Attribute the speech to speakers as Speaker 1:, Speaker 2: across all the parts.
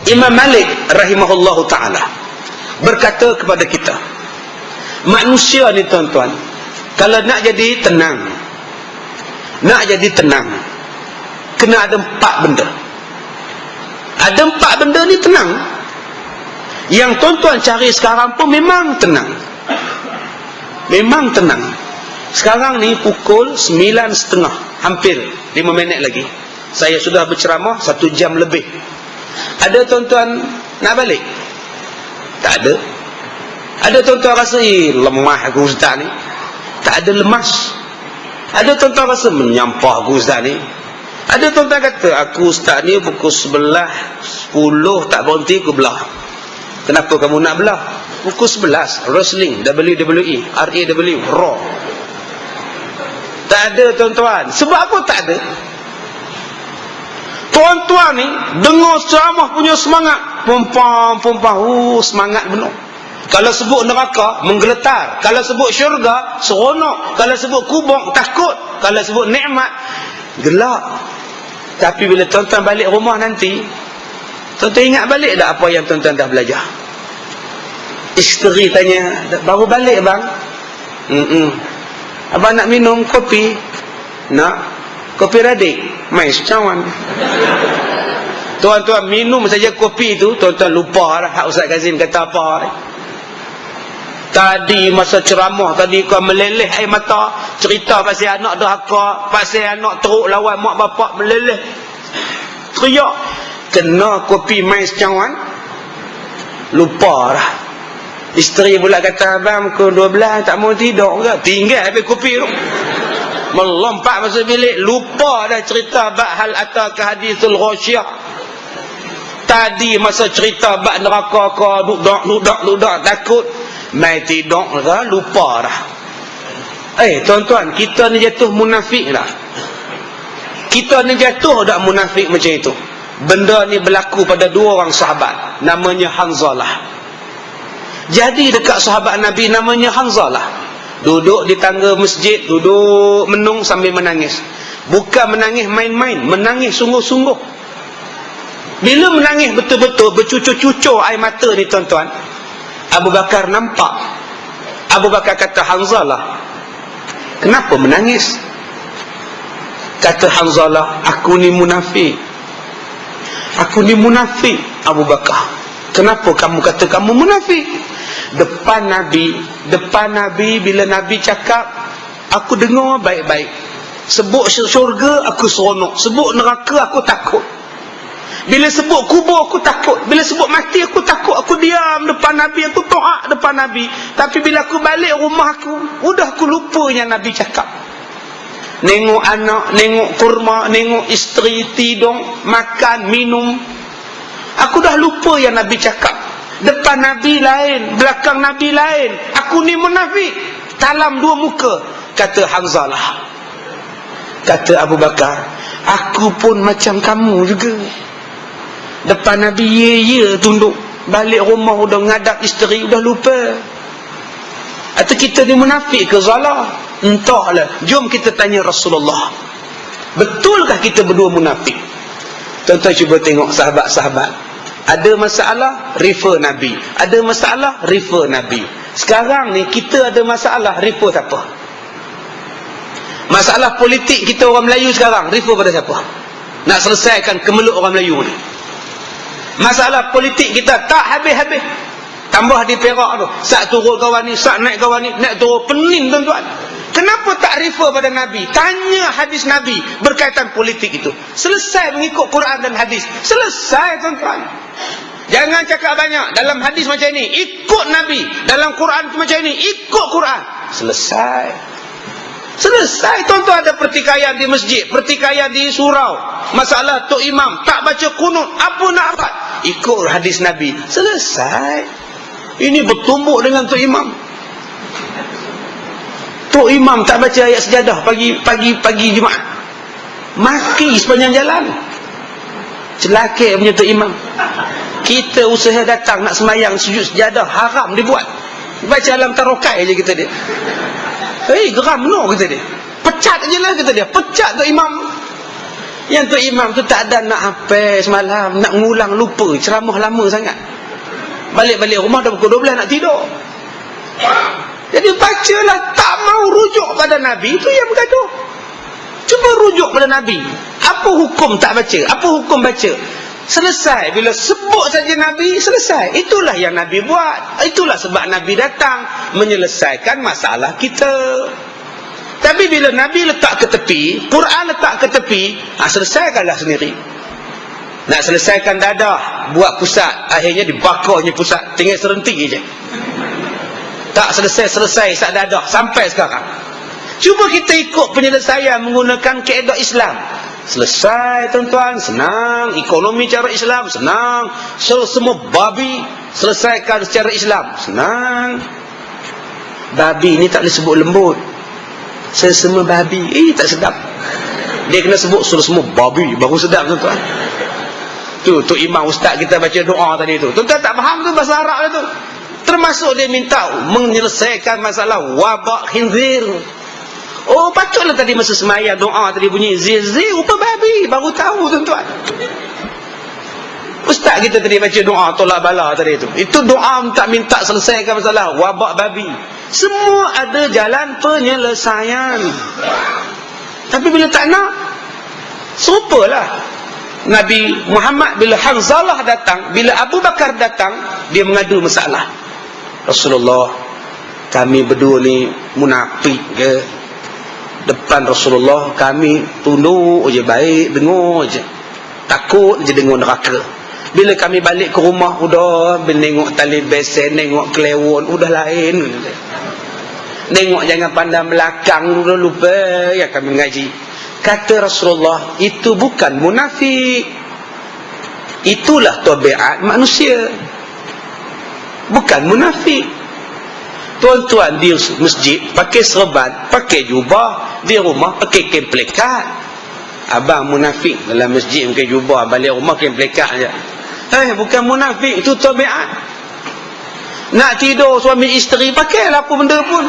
Speaker 1: Imam Malik rahimahullahu ta'ala berkata kepada kita, manusia ni tuan-tuan, kalau nak jadi tenang, kena ada 4 benda. Ada 4 benda ni tenang. Yang tuan-tuan cari sekarang pun memang tenang. Sekarang ni pukul 9.30, hampir 5 minit lagi saya sudah berceramah 1 jam lebih. Ada tuan-tuan nak balik? Tak ada. Ada tuan-tuan rasa lemah aku ustaz ni? Tak ada lemas. Ada tuan-tuan rasa menyampah aku ustaz ni? Ada tuan-tuan kata aku ustaz ni pukul 11.10 tak berhenti aku belah. Kenapa kamu nak belah? Pukul 11 wrestling, WWE, RAW, Raw. Tak ada tuan-tuan. Sebab apa tak ada? Tuan-tuan ni dengar ceramah punya semangat, pumpang, semangat benar. Kalau sebut neraka, menggeletar. Kalau sebut syurga, seronok. Kalau sebut kubur, takut. Kalau sebut nikmat, gelak. Tapi bila tuan-tuan balik rumah nanti, tuan-tuan ingat balik tak apa yang tuan-tuan dah belajar? Isteri tanya, baru balik bang? Abang nak minum kopi? Nak? Kopi radik? Mai secawan. Tuan-tuan minum saja kopi itu, tuan-tuan lupa lah Ustaz Kazim kata apa. Tadi masa ceramah tadi kau meleleh air mata, cerita pasal anak derhaka, pasal anak teruk lawan mak bapak, meleleh teriak. Kena kopi mai secawan, lupa lah. Isteri pula kata, abang pukul 12 tak mau tidur ke? Tinggal habis kopi tu, melompat masuk bilik, lupa dah cerita bab hal ataka hadithul ghasyiyah. Tadi masa cerita bab neraka kau duduk takut, mai tidur dah, lupa dah. Tuan-tuan, kita ni jatuh munafik dah. Kita ni jatuh dah munafik macam itu. Benda ni berlaku pada 2 orang sahabat, namanya Hanzalah. Jadi dekat sahabat Nabi namanya Hanzalah, duduk di tangga masjid, duduk menung sambil menangis. Bukan menangis main-main, menangis sungguh-sungguh. Bila menangis betul-betul, bercucur-cucur air mata ni tuan-tuan, Abu Bakar nampak. Abu Bakar kata, Hanzalah, kenapa menangis? Kata Hanzalah, aku ni munafik. Aku ni munafik. Abu Bakar, kenapa kamu kata kamu munafik? Depan Nabi, bila Nabi cakap, aku dengar baik-baik. Sebut syurga, aku seronok. Sebut neraka, aku takut. Bila sebut kubur, aku takut. Bila sebut mati, aku takut. Aku diam depan Nabi, aku taat depan Nabi. Tapi bila aku balik rumah aku, udah aku lupa yang Nabi cakap. Nengok anak, nengok kurma, nengok isteri, tidur, makan, minum. Aku dah lupa yang Nabi cakap. Depan Nabi lain, belakang Nabi lain. Aku ni munafik. Talam 2 muka. Kata Hanzalah. Kata Abu Bakar, aku pun macam kamu juga. Depan Nabi ya tunduk, balik rumah udah ngadap isteri, udah lupa. Atau kita ni munafik ke Zalah? Entahlah. Jom kita tanya Rasulullah, betulkah kita berdua munafik? Tuan-tuan cuba tengok sahabat-sahabat. Ada masalah, refer Nabi. Ada masalah, refer Nabi. Sekarang ni kita ada masalah, refer siapa? Masalah politik kita orang Melayu sekarang, refer pada siapa? Nak selesaikan kemeluk orang Melayu ni. Masalah politik kita tak habis-habis. Tambah di Perak tu, sak turun kawan ni, sak naik kawan ni, naik turun, pening tuan-tuan. Kenapa tak refer pada Nabi? Tanya hadis Nabi berkaitan politik itu. Selesai mengikut Quran dan hadis. Selesai tuan-tuan. Jangan cakap banyak. Dalam hadis macam ini, ikut Nabi. Dalam Quran macam ini, ikut Quran. Selesai. Selesai tuan-tuan. Ada pertikaian di masjid, pertikaian di surau, masalah Tok Imam tak baca kunut, apa nak buat? Ikut hadis Nabi. Selesai. Ini bertumbuk dengan Tok Imam. Tok Imam tak baca ayat sejadah pagi Jumaat, maki sepanjang jalan. Celaka punya Tok Imam. Kita usaha datang nak semayang sujud sejadah, haram dibuat. Baca alam tarokai je kita dia. Geram no kita dia. Pecat je lah kita dia. Pecat Tok Imam. Yang tu imam tu tak ada nak hafal semalam, nak ngulang lupa, ceramah lama sangat. Balik-balik rumah dah pukul 12 nak tidur. Jadi bacalah, tak mau rujuk pada Nabi, itu yang bergaduh. Cuba rujuk pada Nabi. Apa hukum tak baca? Apa hukum baca? Selesai. Bila sebut saja Nabi, selesai. Itulah yang Nabi buat. Itulah sebab Nabi datang menyelesaikan masalah kita. Tapi bila Nabi letak ke tepi, Quran letak ke tepi, selesaikanlah sendiri. Nak selesaikan dadah, buat pusat, akhirnya dibakarnya pusat, tinggal serenti je. Tak selesai sak dadah sampai sekarang. Cuba kita ikut penyelesaian menggunakan kaedah Islam. Selesai tuan-tuan, senang. Ekonomi cara Islam, senang. Semua babi selesaikan secara Islam, senang. Babi ni tak boleh sebut lembut. Semua babi, tak sedap. Dia kena sebut semua babi, baru sedap tuan-tuan. Tu imam ustaz kita baca doa tadi tu. Tuan-tuan tak faham tu bahasa Arab tu. Termasuk dia minta menyelesaikan masalah wabak khinzir. Oh, patutlah tadi masa semayang doa tadi bunyi zir rupa babi, baru tahu tuan-tuan. Ustaz kita tadi baca doa tolak bala tadi tu. Itu doa minta selesaikan masalah wabak babi. Semua ada jalan penyelesaian. Tapi bila tak nak, serupalah Nabi Muhammad bila Hanzalah datang, bila Abu Bakar datang, dia mengadu masalah. Rasulullah, kami berdua ni munafik ke? Depan Rasulullah kami tunduk je, baik, dengar je, takut je dengar neraka. Bila kami balik ke rumah, udah bila tengok tali besen, tengok kelewon, udah lain. Tengok jangan pandang belakang, udah lupa ya kami mengaji. Kata Rasulullah, itu bukan munafik, itulah tabiat manusia, bukan munafik. Tuan-tuan di masjid pakai serban, pakai jubah, di rumah pakai kain pelekat. Abang munafik, dalam masjid pakai jubah, balik rumah kain pelekat je. Bukan munafik, itu tabiat. Nak tidur suami isteri, pakailah apa benda pun.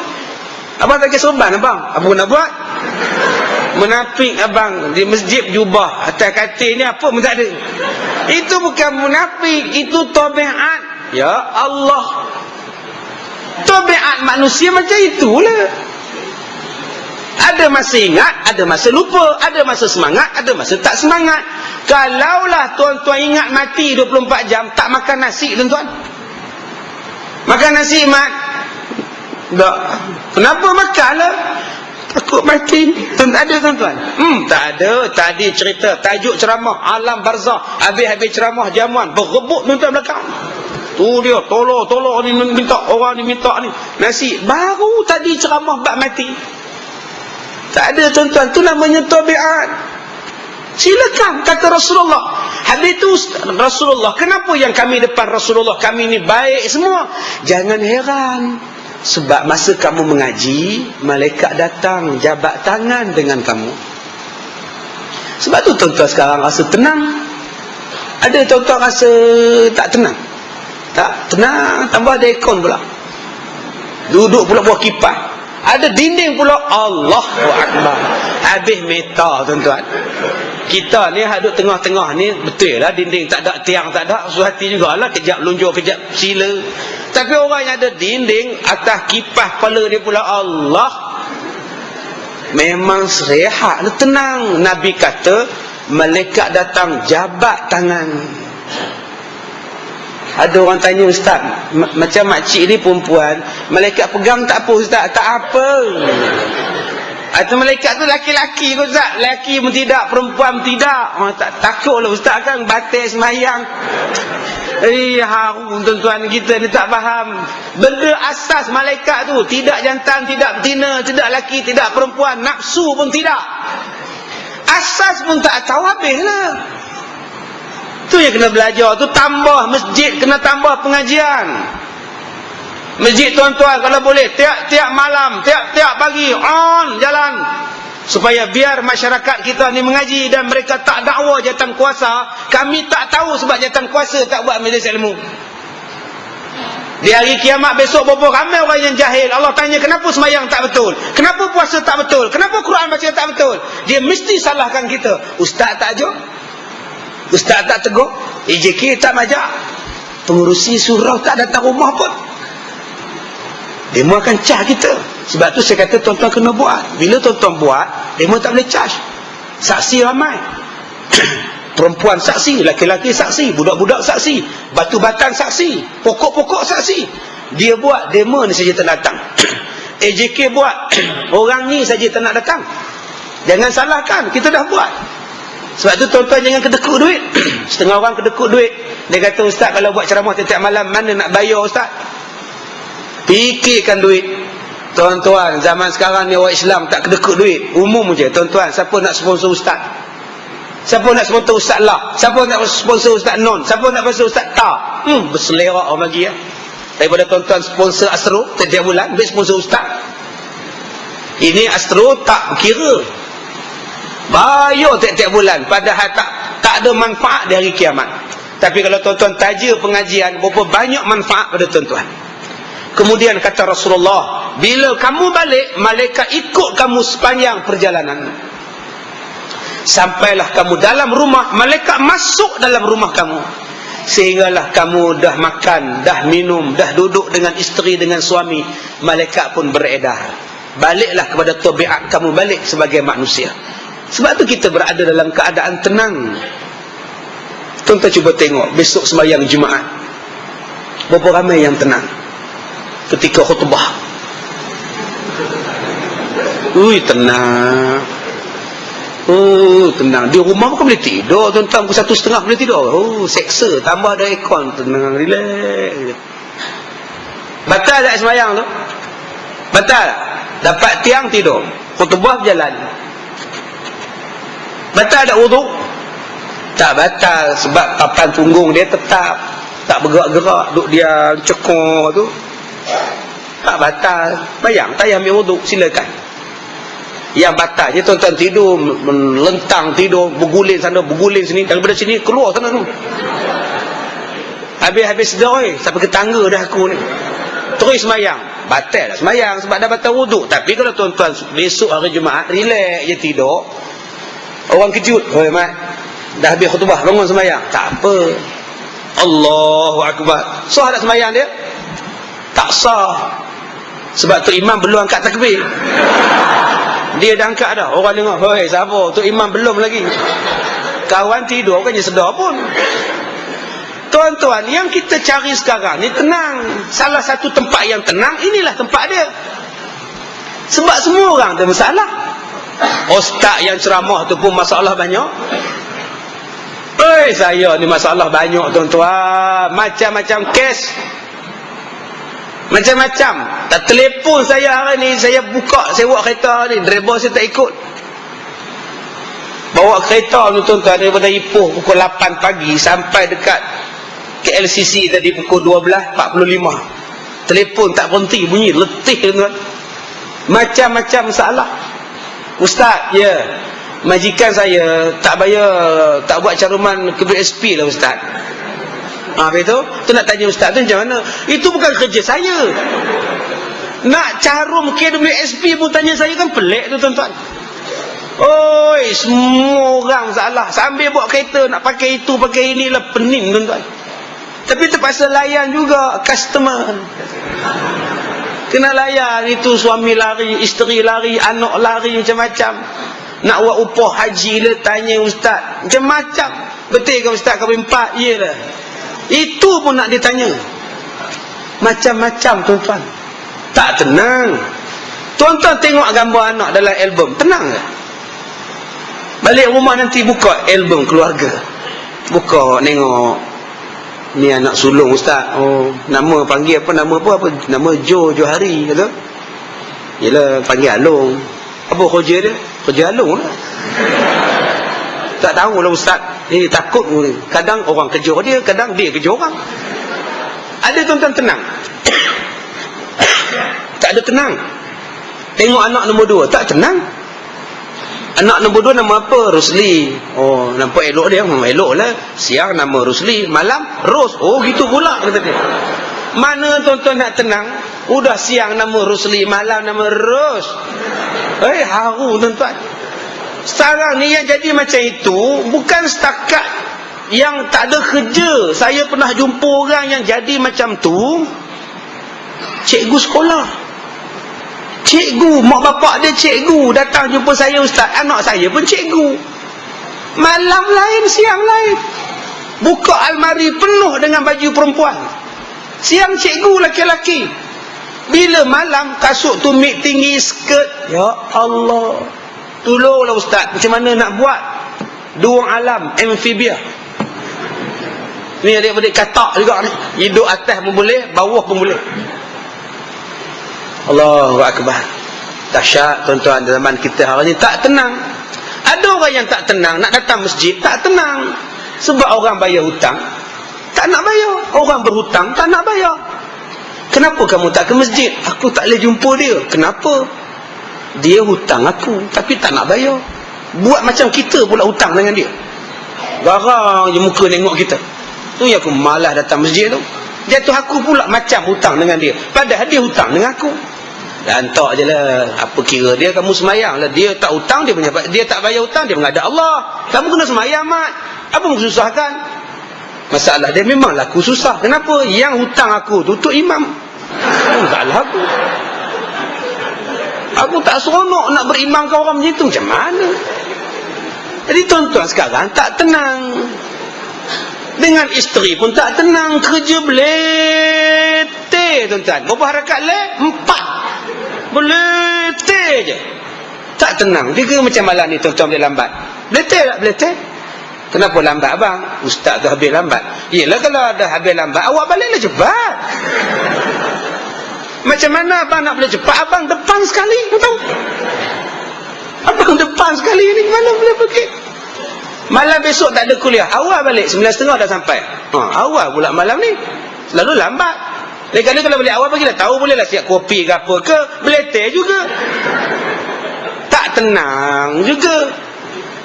Speaker 1: Abang tak pakai serban, abang apa nak buat? Munafik abang, di masjid jubah, atas katil ni apa pun tak ada. Itu bukan munafik, itu tabiat. Ya Allah, tabiat manusia macam itulah. Ada masa ingat, ada masa lupa, ada masa semangat, ada masa tak semangat. Kalaulah tuan-tuan ingat mati 24 jam, tak makan nasi tuan-tuan. Makan nasi mat. Tak. Kenapa makanlah? Takut mati. Tak ada tuan-tuan. Tak ada. Tadi cerita tajuk ceramah alam barzah. Habis-habis ceramah jamuan berebut tuan-tuan belakang. Tu dia tolong ni minta, orang ni minta ni nasi. Baru tadi ceramah bab mati. Tak ada tuan-tuan. Tu namanya tabiat. Silakan, kata Rasulullah. Habis tu Rasulullah, kenapa yang kami depan Rasulullah, kami ni baik semua? Jangan heran. Sebab masa kamu mengaji, malaikat datang jabat tangan dengan kamu. Sebab tu tuan-tuan sekarang rasa tenang. Ada tuan-tuan rasa tak tenang. Tak tenang, tambah ada aircon pula. Duduk pula buah kipas. Ada dinding pula, Allahu Akbar. Habis meter tuan-tuan. Kita ni duduk tengah-tengah ni, betul lah dinding tak ada, tiang tak ada, suhati jugalah, kejap lunjur, kejap sila. Tapi orang yang ada dinding, atas kipas kepala dia pula, Allah, memang rehat, tenang. Nabi kata, malaikat datang jabat tangan. Ada orang tanya, Ustaz, macam makcik ni perempuan, malaikat pegang tak apa Ustaz? Tak apa. Atau malaikat tu laki-laki kot Ustaz? Laki pun tidak, perempuan pun tidak. Tak takutlah Ustaz kan, batal semayang. Harum tuan-tuan, kita ni tak faham. Benda asas malaikat tu, tidak jantan, tidak betina, tidak laki, tidak perempuan, nafsu pun tidak. Asas pun tak tahu, habislah. Tu yang kena belajar tu, tambah masjid, kena tambah pengajian. Masjid tuan-tuan kalau boleh tiap-tiap malam, tiap-tiap pagi on jalan, supaya biar masyarakat kita ni mengaji dan mereka tak dakwa jawatan kuasa. Kami tak tahu sebab jawatan kuasa tak buat majlis ilmu. Di hari kiamat besok berapa ramai orang yang jahil. Allah tanya kenapa sembahyang tak betul, kenapa puasa tak betul, kenapa Quran baca tak betul. Dia mesti salahkan kita. Ustaz tak ajar, ustaz tak tegur, EJK tak majak, pengurusi surau tak datang rumah pun. Dia akan cah kita. Sebab tu saya kata tuan-tuan kena buat. Bila tuan-tuan buat, dia tak boleh charge. Saksi ramai. Perempuan saksi, laki-laki saksi, budak-budak saksi, batu batang saksi, pokok-pokok saksi. Dia buat, demo ni saja tak datang. AJK buat, orang ni saja tak nak datang. Jangan salahkan, kita dah buat. Sebab tu tuan-tuan jangan kedekut duit. Setengah orang kedekut duit. Dia kata, ustaz kalau buat ceramah tiap malam, mana nak bayar ustaz? Fikirkan duit. Tuan-tuan, zaman sekarang ni orang Islam tak kedekut duit. Umum je, tuan-tuan, siapa nak sponsor ustaz? Siapa nak sponsor ustaz lah? Siapa nak sponsor ustaz non? Siapa nak sponsor ustaz tak? Berselerak orang bagi ya. Daripada tuan-tuan sponsor Astro setiap bulan, ambil sponsor ustaz. Ini Astro tak kira. Bayar tiap-tiap bulan, padahal tak ada manfaat di hari kiamat. Tapi kalau tuan-tuan taja pengajian, berapa banyak manfaat pada tuan-tuan. Kemudian kata Rasulullah, bila kamu balik, malaikat ikut kamu sepanjang perjalanan. Sampailah kamu dalam rumah, malaikat masuk dalam rumah kamu. Sehinggalah kamu dah makan, dah minum, dah duduk dengan isteri, dengan suami, malaikat pun beredar. Baliklah kepada tabiat kamu, balik sebagai manusia. Sebab tu kita berada dalam keadaan tenang. Tuan-tuan cuba tengok besok sembahyang Jumaat, berapa ramai yang tenang ketika khutbah. Tenang. Tenang. Di rumah pun boleh tidur tuan-tuan, pukul 1:30 boleh tidur. Seksa, tambah ada aircon, tenang, relax. Batal tak sembahyang tu? Batal. Dapat tiang tidur, khutbah berjalan. Batal tak wuduk? Tak batal, sebab papan punggung dia tetap tak bergerak-gerak, duduk dia cekor tu. Tak batal. Bayang, tak payah ambil wuduk, silakan. Yang batal je tuan-tuan tidur, melentang tidur, berguling sana, berguling sini, daripada sini keluar sana tu. Habis-habis sedar, sampai ke tangga dah aku ni. Terus sembahyang. Batal lah sembahyang sebab dah batal wuduk. Tapi kalau tuan-tuan besok hari Jumaat, relax je tidur. Orang kejut, mat, dah habis khutbah, bangun sembahyang. Tak apa. Allahu Akbar. Sah tak sembahyang dia? Tak sah. Sebab tu imam belum angkat takbir. Dia dah angkat dah. Orang dengar, hoi siapa? Tu imam belum lagi. Kawan tidur kan dia sedar pun. Tuan-tuan, yang kita cari sekarang ni tenang. Salah satu tempat yang tenang, inilah tempat dia. Sebab semua orang ada masalah. Ustaz yang ceramah tu pun masalah banyak. Saya ni masalah banyak tuan-tuan. Macam-macam kes. Macam-macam. Tak telefon saya hari ni, saya buka sewa kereta ni, driver saya tak ikut. Bawa kereta ni tuan-tuan daripada Ipoh pukul 8 pagi sampai dekat KLCC tadi pukul 12.45. Telefon tak berhenti bunyi, letih tuan-tuan. Macam-macam masalah. Ustaz, ya, majikan saya tak bayar, tak buat caruman ke BSP lah ustaz. Apa itu? Tu nak tanya ustaz tu macam mana? Itu bukan kerja saya. Nak carum KWSP pun tanya saya, kan pelik tu tuan-tuan. Semua orang salah. Sambil buat kereta nak pakai itu, pakai inilah, pening tuan-tuan. Tapi terpaksa layan juga customer. Kena layan. Itu suami lari, isteri lari, anak lari, macam-macam. Nak buat upah haji le, tanya ustaz macam-macam. Betul ke ustaz kahwin 4? Iyalah. Itu pun nak ditanya. Macam-macam tuan-tuan. Tak tenang. Tuan-tuan tengok gambar anak dalam album, tenang ke? Balik rumah nanti buka album keluarga, buka tengok, ni anak sulung ustaz. Nama panggil apa, nama apa? Nama Johari kata. Yalah, panggil Along. Apa kerja dia? Kerja Along lah. Tak tahulah ustaz. Takut. Kadang orang kerja dia, kadang dia kerja orang. Ada tuan-tuan tenang? Tak ada tenang. Tengok anak nombor 2, tak tenang. Anak nombor 2 nama apa? Rusli. Nampak elok dia. Elok lah. Siang nama Rusli, malam Ros. Gitu pula kata dia. Mana tuan-tuan nak tenang? Udah siang nama Rusli, malam nama Rus. Haru tuan-tuan. Sekarang ni yang jadi macam itu bukan setakat yang tak ada kerja. Saya pernah jumpa orang yang jadi macam tu, cikgu sekolah. Cikgu, mak bapak dia cikgu, datang jumpa saya, ustaz, anak saya pun cikgu. Malam lain, siang lain. Buka almari penuh dengan baju perempuan. Siang cikgu laki-laki. Bila malam kasut tumit tinggi, skirt. Ya Allah, tolonglah ustaz, macam mana nak buat? Duang alam, amfibia. Ni adik-adik katak juga ni. Hidup atas pun boleh, bawah pun boleh. Allahu Akbar. Dahsyat tuan-tuan, zaman kita hari ni tak tenang. Ada orang yang tak tenang, nak datang masjid tak tenang. Sebab orang bayar hutang tak nak bayar. Orang berhutang tak nak bayar. Kenapa kamu tak ke masjid? Aku tak boleh jumpa dia. Kenapa? Dia hutang aku tapi tak nak bayar. Buat macam kita pula hutang dengan dia. Garang je muka tengok kita. Tu yang aku malas datang masjid tu. Jatuh aku pula macam hutang dengan dia, padahal dia hutang dengan aku. Lantak je lah. Apa kira dia? Kamu semayang lah. Dia tak hutang, dia tak bayar hutang, dia menghadap Allah. Kamu kena semayang, mat. Apa mengsusahkan? Masalah dia memanglah aku susah. Kenapa? Yang hutang aku tu imam. Salah aku. Aku tak seronok nak berimamkan orang macam tu. Macam mana? Jadi tuan-tuan sekarang tak tenang. Dengan isteri pun tak tenang. Kerja belete tuan-tuan. Berapa harakat le? 4. Belete je. Tak tenang. Dia kira macam malam ni tuan-tuan boleh lambat. Belete tak belete? Kenapa lambat abang? Ustaz tu habis lambat. Yelah kalau ada habis lambat, awak baliklah cepat. Macam mana abang nak boleh cepat? Abang depan sekali. Tahu? Abang depan sekali ni mana boleh pergi? Malam besok tak ada kuliah, awal balik 9.30 dah sampai. Awal pula malam ni selalu lambat. Kadang-kadang kalau balik awal bagilah tahu, bolehlah siap kopi ke apa ke. Belete juga. Tak tenang juga.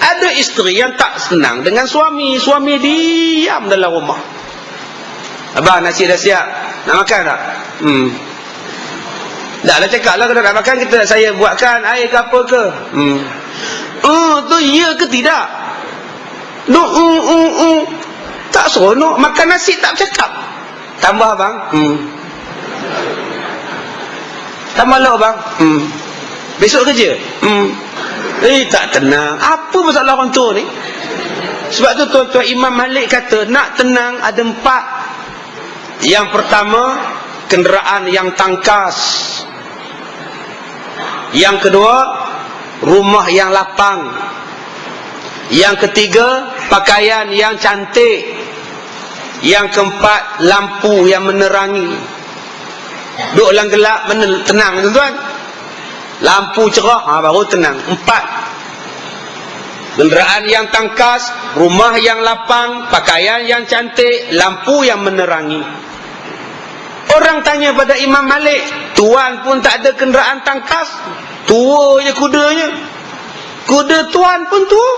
Speaker 1: Ada isteri yang tak senang dengan suami. Suami diam dalam rumah. Abang, nasi dah siap, nak makan tak? Tak lah, cakap lah kalau nak makan, saya buatkan air ke apa ke. Tu ya ke tidak? Tak seronok makan nasi tak bercakap. Tambah bang. Tambah lah bang. Besok kerja. Tak tenang. Apa masalah orang tua ni? Sebab tu tuan-tuan, Imam Malik kata nak tenang ada 4. Yang pertama, kenderaan yang tangkas. Yang kedua, rumah yang lapang. Yang ketiga, pakaian yang cantik. Yang keempat, lampu yang menerangi. Duduk dalam gelap, tenang tuan-tuan. Lampu cerah, baru tenang. 4. Kenderaan yang tangkas, rumah yang lapang, pakaian yang cantik, lampu yang menerangi. Orang tanya pada Imam Malik, tuan pun tak ada kenderaan tangkas, tua je kudanya. Kuda tuan pun tua.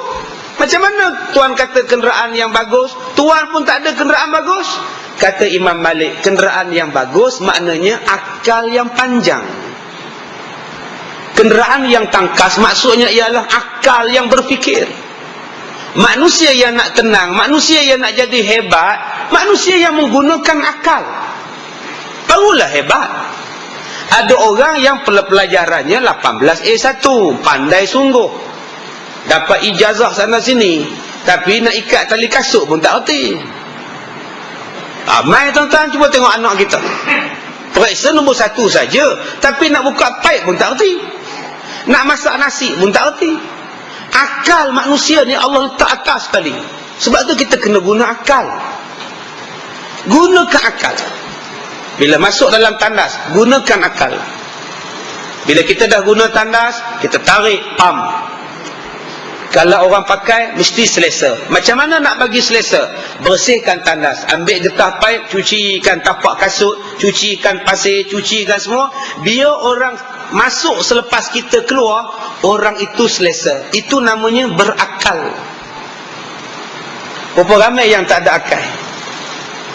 Speaker 1: Macam mana tuan kata kenderaan yang bagus, tuan pun tak ada kenderaan bagus? Kata Imam Malik, kenderaan yang bagus maknanya akal yang panjang. Kenderaan yang tangkas maksudnya ialah akal yang berfikir. Manusia yang nak tenang, manusia yang nak jadi hebat, manusia yang menggunakan akal, barulah hebat. Ada orang yang pelajarannya 18A1, pandai sungguh, dapat ijazah sana sini, tapi nak ikat tali kasut pun tak erti. Mai tuan-tuan, cuba tengok anak kita, periksa nombor 1 saja, tapi nak buka paip pun tak erti, nak masak nasi pun tak erti. Akal manusia ni Allah letak atas sekali. Sebab tu kita kena guna akal. Gunakan akal. Bila masuk dalam tandas, gunakan akal. Bila kita dah guna tandas, kita tarik pam. Kalau orang pakai, mesti selesa. Macam mana nak bagi selesa? Bersihkan tandas, ambil getah paip, cucikan tapak kasut, cucikan pasir, cucikan semua. Biar orang masuk selepas kita keluar, orang itu selesa. Itu namanya berakal. Berapa ramai yang tak ada akal?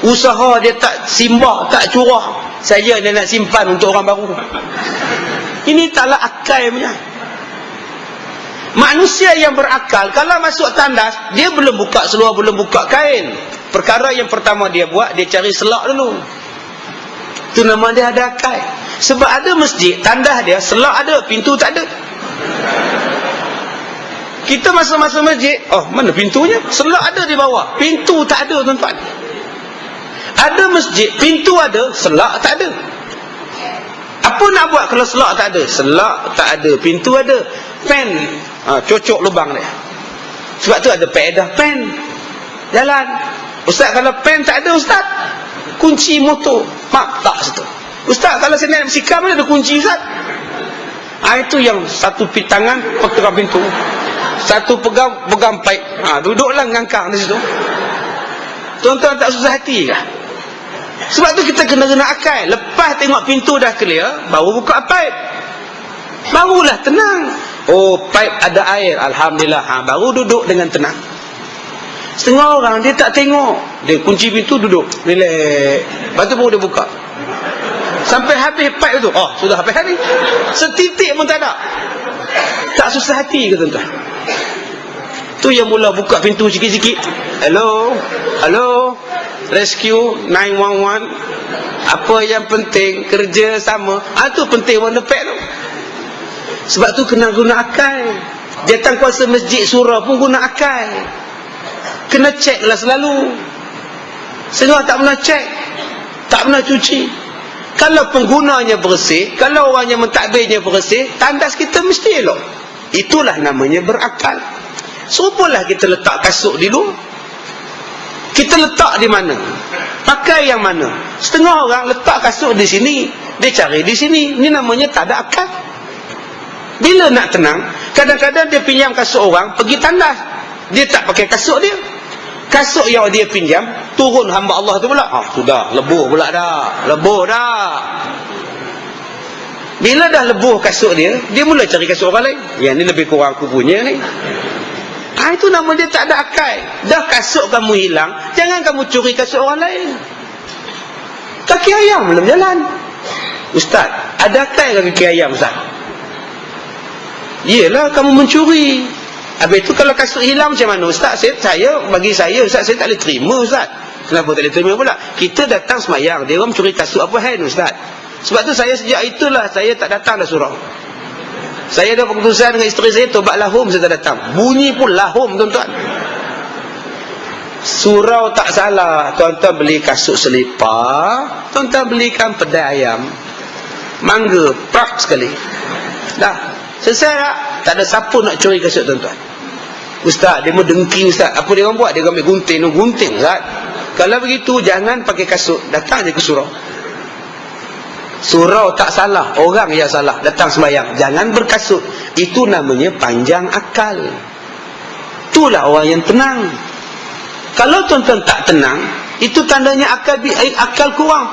Speaker 1: Usaha dia tak simbah, tak curah. Saya dia nak simpan untuk orang baru. Ini taklah akal punya. Manusia yang berakal, kalau masuk tandas, dia belum buka seluar, belum buka kain. Perkara yang pertama dia buat, dia cari selak dulu. Itu nama dia ada akal. Sebab ada masjid, tandas dia, selak ada, pintu tak ada. Kita masa-masa masjid, oh mana pintunya? Selak ada di bawah, pintu tak ada tuan-tuan. Ada masjid, pintu ada, selak tak ada. Apa nak buat kalau selak tak ada? Selak tak ada, pintu ada. Pen, cocok lubang dia. Sebab tu ada peedah pen. Jalan. Ustaz, kalau pen tak ada Ustaz, kunci motor, mak tak situ. Ustaz, kalau saya nak bersikap, mana ada kunci Ustaz? Itu yang satu tangan pegang pintu, satu pegang paip. Duduklah ngangkang di situ. Tuan-tuan tak susah hati kah? Sebab tu kita kena akal. Lepas tengok pintu dah clear, baru buka paip, barulah tenang. Oh, paip ada air, alhamdulillah. Baru duduk dengan tenang. Setengah orang dia tak tengok, dia kunci pintu, duduk relax, lepas tu baru dia buka sampai habis paip tu. Oh, sudah habis. Setitik pun tak ada. Tak susah hati ke tuan-tuan? Tu yang mula buka pintu sikit-sikit. Hello, rescue 911. Apa yang penting, kerja sama. Tu penting warna pek tu. Sebab tu kena guna akal. Datang kuasa masjid surau pun guna akal. Kena cek lah selalu. Setengah tak pernah cek, tak pernah cuci. Kalau penggunanya bersih, kalau orang yang mentadbirnya bersih, tandas kita mesti elok. Itulah namanya berakal. Serupalah kita letak kasut di luar. Kita letak di mana? Pakai yang mana? Setengah orang letak kasut di sini, dia cari di sini. Ini namanya tak ada akal. Bila nak tenang, kadang-kadang dia pinjam kasut orang, pergi tandas, dia tak pakai kasut dia. Kasut yang dia pinjam, turun hamba Allah tu pula. Sudah, lebuh pula dah. Lebuh dah. Bila dah lebuh kasut dia, dia mula cari kasut orang lain. Yang ni lebih kurang aku punya ni. Itu nama dia tak ada akal. Dah kasut kamu hilang, jangan kamu curi kasut orang lain. Kaki ayam belum jalan. Ustaz, ada akal ke kaki ayam Ustaz? Yelah, kamu mencuri. Habis itu kalau kasut hilang macam mana Ustaz? Bagi saya Ustaz, saya tak boleh terima Ustaz. Kenapa tak boleh terima pula? Kita datang semayang, dia orang mencuri kasut apa hand Ustaz? Sebab tu saya sejak itulah saya tak datang dah surau. Saya dah keputusan dengan isteri saya, tobat lahum saya tak datang. Bunyi pun lahum tuan-tuan. Surau tak salah. Tuan-tuan beli kasut selipar, tuan-tuan belikan pedai ayam, mangga, prak sekali. Dah selesai tak? Tak ada siapa nak curi kasut tuan-tuan. Ustaz, dia mau dengking Ustaz. Apa dia orang buat? Dia ambil gunting Ustaz. Kalau begitu jangan pakai kasut, datang je ke surau. Surau tak salah, orang yang salah. Datang sembahyang, jangan berkasut. Itu namanya panjang akal. Itulah orang yang tenang. Kalau tuan-tuan tak tenang, itu tandanya akal kurang.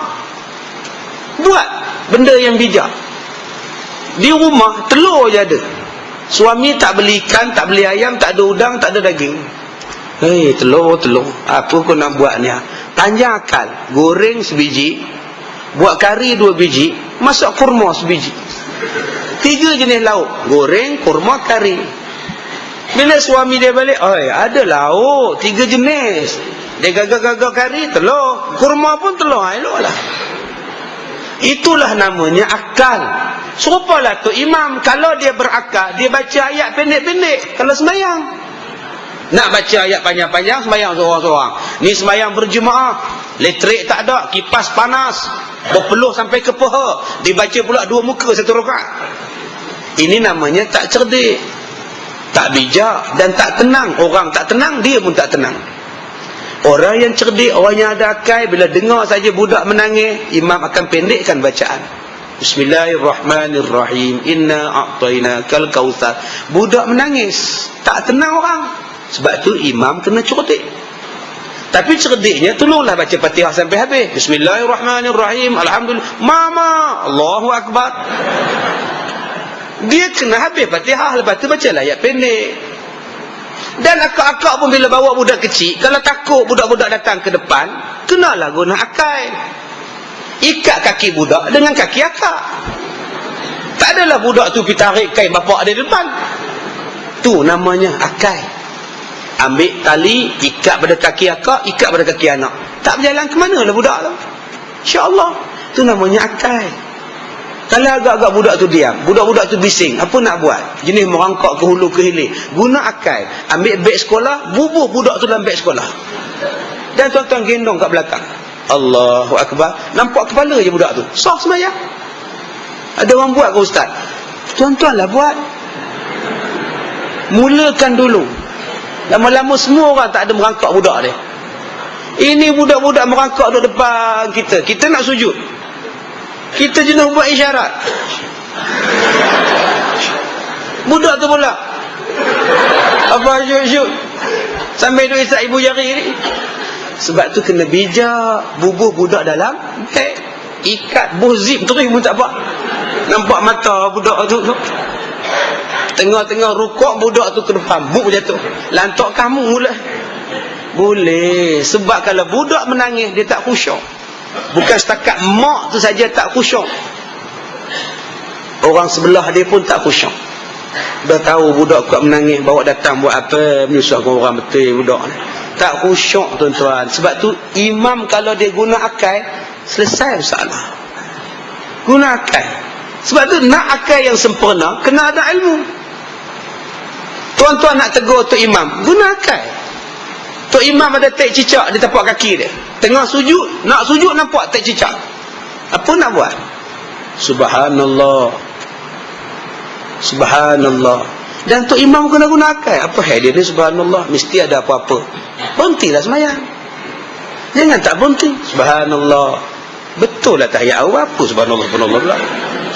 Speaker 1: Buat benda yang bijak. Di rumah telur je ada. Suami tak beli ikan, tak beli ayam, tak ada udang, tak ada daging. Telur. Apa kau nak buat ni? Panjang akal. Goreng sebiji, buat kari 2 biji, masak kurma sebiji. 3 jenis lauk. Goreng, kurma, kari. Bila suami dia balik, ada lauk 3 jenis. Dia gagal kari, telur. Kurma pun telur. Eloklah. Itulah namanya akal. Serupalah tu imam, kalau dia berakal, dia baca ayat pendek-pendek kalau sembahyang. Nak baca ayat panjang-panjang, sembahyang seorang-seorang. Ni sembahyang berjemaah, elektrik tak ada, kipas panas, berpeluh sampai ke paha, dibaca pula 2 muka 1 rakaat. Ini namanya tak cerdik, tak bijak dan tak tenang. Orang tak tenang, dia pun tak tenang. Orang yang cerdik, orang yang ada akal, bila dengar saja budak menangis, imam akan pendekkan bacaan. Bismillahirrahmanirrahim. Inna a'tainakal kautsar. Budak menangis, tak tenang orang. Sebab tu imam kena cerdik. Tapi cerdiknya tolonglah baca Fatihah sampai habis. Bismillahirrahmanirrahim. Alhamdulillah. Mama, Allahu akbar. Dia kena habis Fatihah, lepas tu baca ayat pendek. Dan akak-akak pun bila bawa budak kecil, kalau takut budak-budak datang ke depan, kenalah guna akal. Ikat kaki budak dengan kaki akak. Tak adalah budak tu pergi tarik kain bapak dia depan. Tu namanya akal. Ambil tali, ikat pada kaki akak, ikat pada kaki anak. Tak berjalan ke mana lah budak tu. InsyaAllah. Tu namanya akal. Kalau agak-agak budak tu diam, budak-budak tu bising, apa nak buat? Jenis merangkak ke hulu ke hilir. Guna akal. Ambil beg sekolah, bubuh budak tu dalam beg sekolah. Dan tuan-tuan gendong kat belakang. Allahu Akbar. Nampak kepala je budak tu. Sah semayang. Ada orang buat ke ustaz? Tuan-tuan lah buat. Mulakan dulu. Lama-lama semua orang tak ada merangkak budak dia. Ini budak-budak merangkak duduk depan kita. Kita nak sujud. Kita jenuh buat isyarat. Budak tu pula apa syuk-syuk sampai duk isap ibu jari ni. Sebab tu kena bijak. Bubuh budak dalam beg. Ikat buh zip terus pun tak apa. Nampak mata budak tu. Tengah-tengah rukuk budak tu ke depan, buk jatuh. Lantak kamu mula. Boleh. Sebab kalau budak menangis dia tak khusyuk. Bukan setakat mak tu saja tak khusyuk, orang sebelah dia pun tak khusyuk. Dah tahu budak kuat menangis, bawa datang buat apa, menyusahkan orang betul budak ni. Tak khusyuk tuan-tuan. Sebab tu imam kalau dia guna akal, selesai masalah. Guna akal. Sebab tu nak akal yang sempurna, kena ada ilmu. Tuan-tuan nak tegur tu imam, guna akal. Tok imam ada tek cicak di tapak kaki dia. Tengah sujud, nak sujud nampak tek cicak. Apa nak buat? Subhanallah. Subhanallah. Dan tok imam kena guna akal. Apa hal dia ni subhanallah? Mesti ada apa-apa. Berhentilah sembahyang. Jangan tak berhenti. Subhanallah. Betul lah tahiyat awal apa subhanallah subhanallah pula.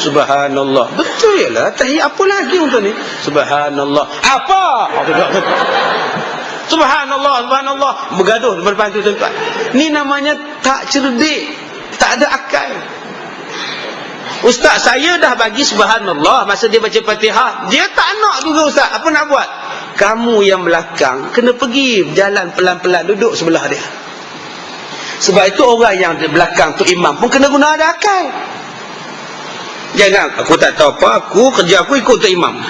Speaker 1: Subhanallah. Betul lah tahiyat apa lagi untuk ni? Subhanallah. Apa? Subhanallah, subhanallah. Bergaduh depan tu tuan-tuan. Ni namanya tak cerdik, tak ada akal. Ustaz saya dah bagi subhanallah masa dia baca Fatihah. Dia tak nak juga ustaz. Apa nak buat? Kamu yang belakang kena pergi berjalan pelan-pelan duduk sebelah dia. Sebab itu orang yang di belakang tu imam pun kena guna ada akal. Jangan aku tak tahu apa, aku kerja aku ikut tu imam.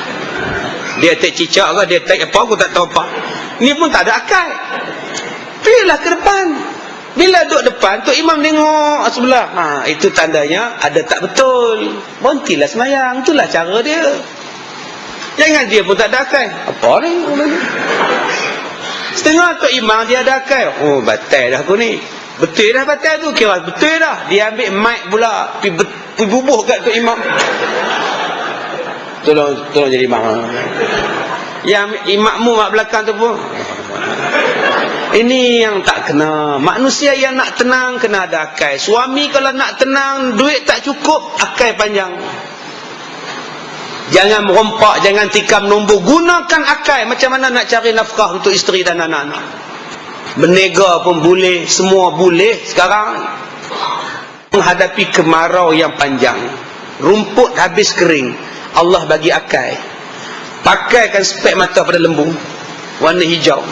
Speaker 1: Dia tak cicak ke, dia tak apa, aku tak tahu apa. Ni pun tak ada akal. Pergilah ke depan. Bila duduk depan, tu imam tengok sebelah. Itu tandanya ada tak betul. Berhentilah semayang. Itulah cara dia. Jangan dia pun tak ada akal. Apa ni? Setengah tu imam dia ada akal. Oh, batal dah aku ni. Betul dah batal tu. Kira betul dah. Dia ambil mic pula. Pergi bubuh kat tu imam. Tolong jadi imam. Yang makmum kat belakang tu pun. Ini yang tak kena. Manusia yang nak tenang kena ada akal. Suami kalau nak tenang, duit tak cukup, akal panjang. Jangan merompak, jangan tikam nombor. Gunakan akal. Macam mana nak cari nafkah untuk isteri dan anak-anak. Berniaga pun boleh, semua boleh sekarang. Menghadapi kemarau yang panjang, rumput habis kering, Allah bagi akal. Pakaikan spek mata pada lembu warna hijau.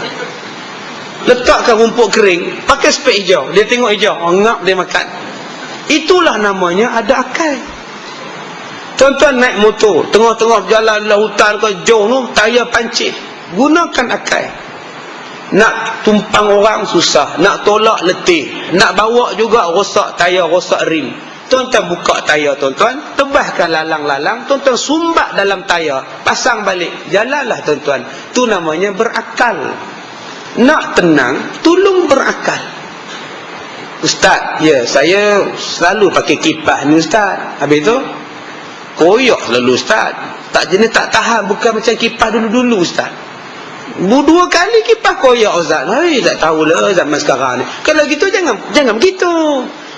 Speaker 1: Letakkan rumput kering, pakai spek hijau. Dia tengok hijau, ngap dia makan. Itulah namanya ada akal. Tuan-tuan naik motor, tengah-tengah jalan dalam hutan ke jauh tu, tayar pancit. Gunakan akal. Nak tumpang orang susah, nak tolak letih, nak bawa juga rosak tayar, rosak rim. Tuan-tuan buka tayar tuan-tuan, tebaskan lalang-lalang, tuan-tuan sumbat dalam tayar, pasang balik, jalanlah tuan-tuan. Tu namanya berakal. Nak tenang, tolong berakal. Ustaz, ya saya selalu pakai kipas ni ustaz. Habis tu koyak selalu ustaz. Tak jenis tak tahan, bukan macam kipas dulu-dulu ustaz. 2 kali kipas koyak ustaz. Tak tahulah zaman sekarang ni. Kalau gitu jangan begitu.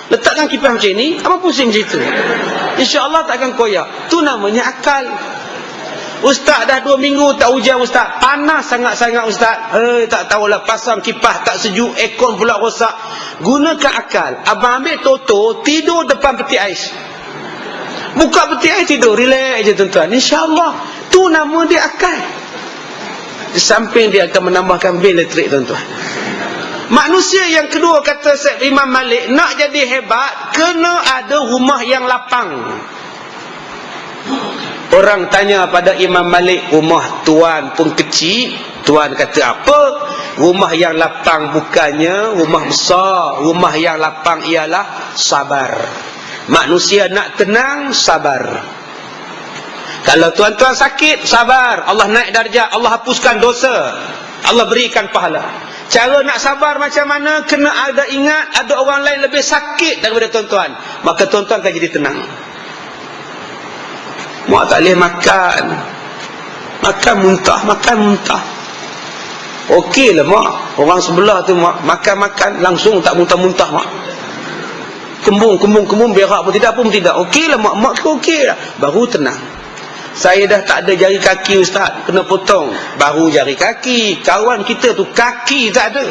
Speaker 1: Letakkan kipas macam ni, apa pusing macam itu? InsyaAllah takkan koyak. Tu namanya akal. Ustaz dah 2 minggu tak hujan ustaz. Panas sangat-sangat ustaz. Tak tahulah pasang kipas tak sejuk, aircon pula rosak. Gunakan akal. Abang ambil toto, tidur depan peti ais. Buka peti ais tidur, relax je tuan-tuan. InsyaAllah. Tu nama dia akal. Di samping dia akan menambahkan bil elektrik tuan-tuan. Manusia yang kedua, kata Imam Malik, nak jadi hebat kena ada rumah yang lapang. Orang tanya pada Imam Malik, rumah tuan pun kecil. Tuan kata apa? Rumah yang lapang bukannya rumah besar. Rumah yang lapang ialah sabar. Manusia nak tenang, sabar. Kalau tuan-tuan sakit, sabar. Allah naik darjah, Allah hapuskan dosa, Allah berikan pahala. Cara nak sabar macam mana? Kena ada ingat ada orang lain lebih sakit daripada tuan-tuan, maka tuan-tuan akan jadi tenang. Mak tak boleh makan, makan muntah. Okeylah mak, orang sebelah tu mak makan langsung tak muntah-muntah mak. Kembung berak pun tidak okeylah mak tu okeylah, baru tenang. Saya dah tak ada jari kaki ustaz, kena potong, baru jari kaki. Kawan kita tu kaki tak ada,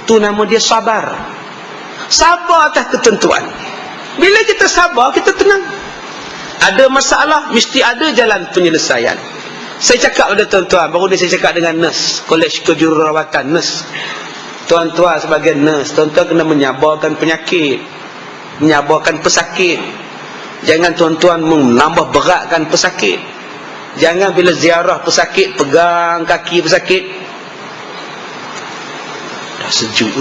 Speaker 1: tu nama dia sabar. Sabar atas ketentuan. Bila kita sabar, kita tenang. Ada masalah, mesti ada jalan penyelesaian. Saya cakap pada tuan-tuan, baru ni saya cakap dengan nurse Kolej Kejururawatan, nurse. Tuan-tuan sebagai nurse, tuan-tuan kena menyabarkan penyakit, menyabarkan pesakit. Jangan tuan-tuan menambah beratkan pesakit. Jangan bila ziarah pesakit pegang kaki pesakit. Dah sejuk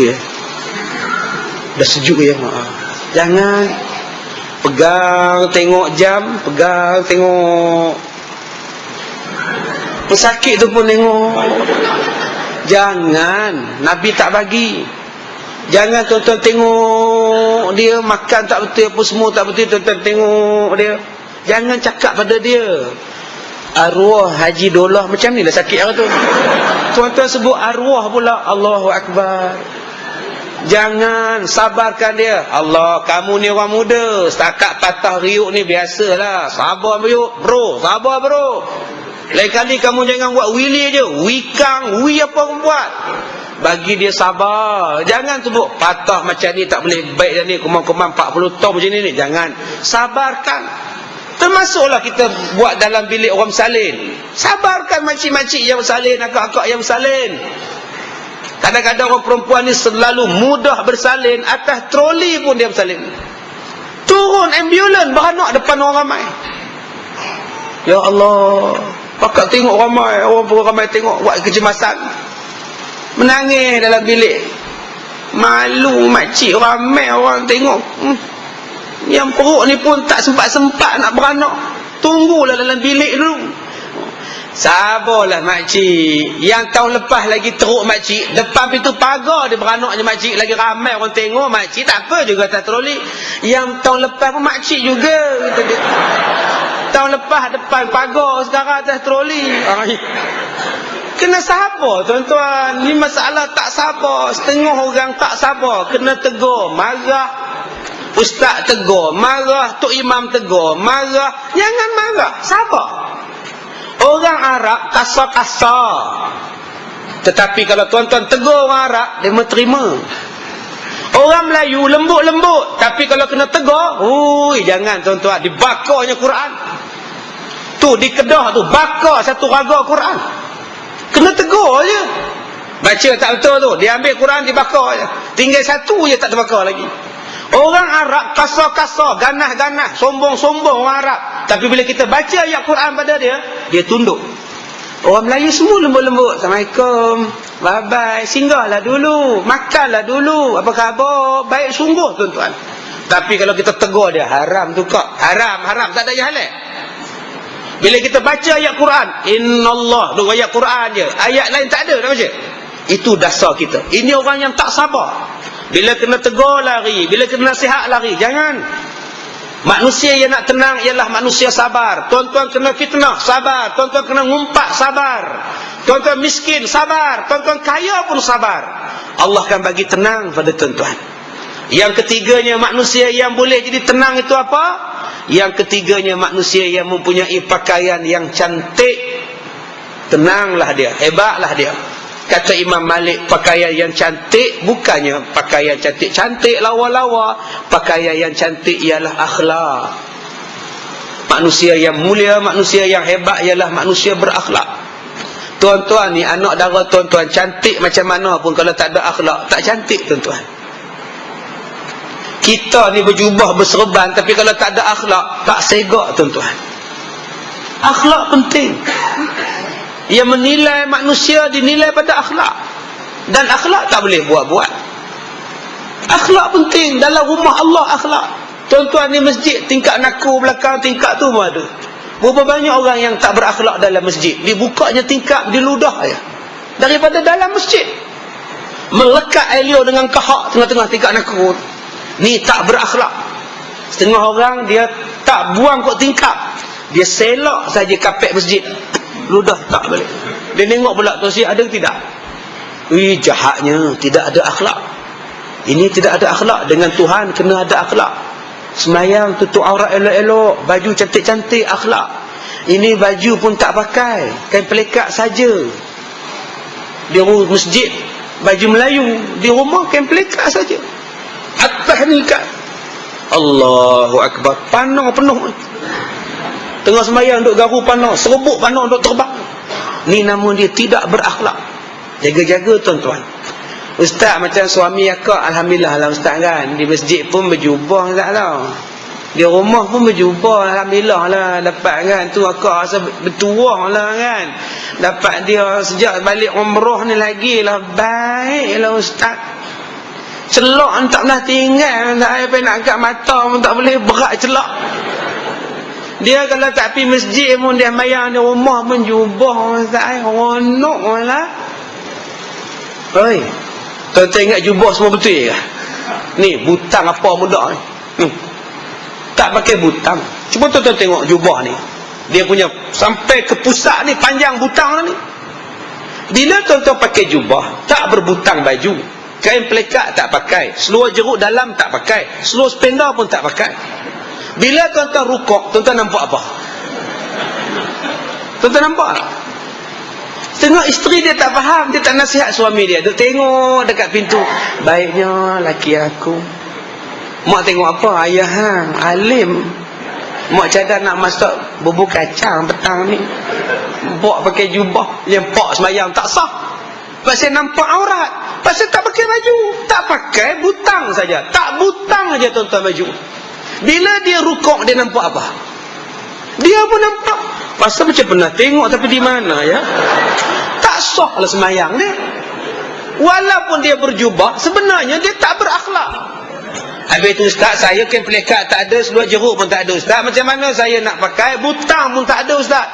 Speaker 1: ya. Jangan pegang tengok jam, pegang tengok pesakit tu pun tengok. Jangan, Nabi tak bagi. Jangan tuan-tuan tengok dia makan tak betul apa semua tak betul, tuan-tuan tengok dia. Jangan cakap pada dia, arwah Haji Dolah macam ni lah sakit orang tu. Tuan-tuan sebut arwah pula, Allahu Akbar. Jangan, sabarkan dia. Allah, kamu ni orang muda, setakat patah riuk ni biasalah. Sabar bro, sabar bro. Lain kali kamu jangan buat wili je, wikang, apa kamu buat. Bagi dia sabar. Jangan sebut patah macam ni tak boleh baik dah ni, kumam-kumam 40 tahun macam ni. Jangan, sabarkan. Termasuklah kita buat dalam bilik orang bersalin. Sabarkan makcik-makcik yang bersalin, akak-akak yang bersalin. Kadang-kadang orang perempuan ni selalu mudah bersalin, atas troli pun dia bersalin. Turun ambulan beranak depan orang ramai. Ya Allah, pakak tengok ramai, orang pun ramai tengok, buat kecemasan. Menangis dalam bilik. Malu makcik, ramai orang tengok. Yang perut ni pun tak sempat-sempat nak beranak. Tunggulah dalam bilik dulu. Sabarlah makcik. Yang tahun lepas lagi teruk makcik, depan pintu pagar dia beranaknya makcik, lagi ramai orang tengok. Makcik tak apa juga atas troli. Yang tahun lepas pun makcik juga. Tahun lepas depan pagar, sekarang atas troli. Kena sabar tuan-tuan. Ni masalah tak sabar. Setengah orang tak sabar, kena tegur, marah. Ustaz tegur, marah. Tok Imam tegur, marah. Jangan marah, sabar. Orang Arab kasar-kasar, tetapi kalau tuan-tuan tegur orang Arab, dia menerima. Orang Melayu lembut-lembut, tapi kalau kena tegur, jangan tuan-tuan, dibakarnya Quran. Tu di Kedah tu bakar satu raga Quran. Kena tegur je. Baca tak betul tu, dia ambil Quran dibakar je. Tinggal satu je tak terbakar lagi. Orang Arab kasar-kasar, ganas-ganas, sombong-sombong orang Arab. Tapi bila kita baca ayat Quran pada dia, dia tunduk. Orang Melayu semua lembut-lembut. Assalamualaikum, bye-bye, singgahlah dulu, makanlah dulu, apa khabar, baik sungguh tuan-tuan. Tapi kalau kita tegur dia, haram tu kak, haram, tak ada yang halal. Bila kita baca ayat Quran, innallah, tu ayat Quran je, ayat lain tak ada dah baca. Itu dasar kita. Ini orang yang tak sabar. Bila kena tegur lari, bila kena nasihat lari. Jangan. Manusia yang nak tenang ialah manusia sabar. Tuan-tuan kena fitnah, sabar. Tuan-tuan kena ngumpat, sabar. Tuan-tuan miskin, sabar. Tuan-tuan kaya pun sabar. Allah akan bagi tenang pada tuan-tuan. Yang ketiganya manusia yang boleh jadi tenang itu apa? Yang ketiganya manusia yang mempunyai pakaian yang cantik. Tenanglah dia, hebatlah dia. Kata Imam Malik, pakaian yang cantik bukannya pakaian cantik-cantik lawa-lawa. Pakaian yang cantik ialah akhlak. Manusia yang mulia, manusia yang hebat ialah manusia berakhlak. Tuan-tuan ni, anak dara tuan-tuan cantik macam mana pun, kalau tak ada akhlak, tak cantik tuan-tuan. Kita ni berjubah, berserban, tapi kalau tak ada akhlak, tak segak tuan-tuan. Akhlak penting. Yang menilai manusia dinilai pada akhlak. Dan akhlak tak boleh buat-buat. Akhlak penting. Dalam rumah Allah akhlak. Tuan-tuan ni masjid, tingkat naku belakang tingkat tu pun ada. Berapa banyak orang yang tak berakhlak dalam masjid. Dibukanya tingkap, diludah ya. Daripada dalam masjid. Melekat air liur dengan kahak tengah-tengah tingkat naku. Ni tak berakhlak. Setengah orang dia tak buang kot tingkap. Dia selak saja kapek masjid. Ludah tak balik. Dia tengok pula tu si ada tidak? Jahatnya, tidak ada akhlak. Ini tidak ada akhlak. Dengan Tuhan kena ada akhlak. Semayang tutup aurat elok-elok, baju cantik-cantik, akhlak. Ini baju pun tak pakai, kain pelekat saja. Di masjid baju Melayu, di rumah kain pelekat saja. Atas ni kan, Allahu Akbar, panah penuh. Tengah semayang duk garu panah, serbuk panah duk terbang. Ni nama dia tidak berakhlak. Jaga-jaga tuan-tuan. Ustaz macam suami akak, alhamdulillah lah ustaz kan. Di masjid pun berjubah tak tahu. Di rumah pun berjubah, alhamdulillah lah dapat kan. Tu akak rasa bertuah lah kan. Dapat dia sejak balik umrah ni lagi lah. Baiklah ustaz. Celak tak pernah tinggal. Tak payah nak angkat mata pun tak boleh, berat celak. Dia kalau tak pergi masjid pun dia mayang di rumah pun jubah ustaz. Ronok lah. Oi, tuan-tuan ingat jubah semua betul ke? Ni butang apa muda ni. Tak pakai butang. Cuba tuan-tuan tengok jubah ni. Dia punya sampai ke pusat ni panjang butang ni. Bila tuan-tuan pakai jubah, tak berbutang baju. Kain pelekat tak pakai. Seluar jeruk dalam tak pakai. Seluar spender pun tak pakai. Bila tuan-tuan rukuk, tuan-tuan nampak apa? Tuan-tuan nampak tak? Tengok isteri dia tak faham, dia tak nasihat suami dia. Dia tengok dekat pintu, baiknya laki aku. Mak tengok apa? Ayah hang alim. Mak cadang nak masak bubur kacang petang ni. Pak pakai jubah, yang pak semayang tak sah. Pasal nampak aurat. Pasal tak pakai baju. Tak pakai butang saja. Tak butang aja tuan-tuan baju. Bila dia rukuk, dia nampak apa? Dia pun nampak. Pasal macam pernah tengok tapi di mana ya? Tak sah lah semayang dia. Walaupun dia berjubah, sebenarnya dia tak berakhlak. Habis itu ustaz, saya kain pelekat tak ada, seluar jeruk pun tak ada ustaz. Macam mana saya nak pakai? Butang pun tak ada ustaz.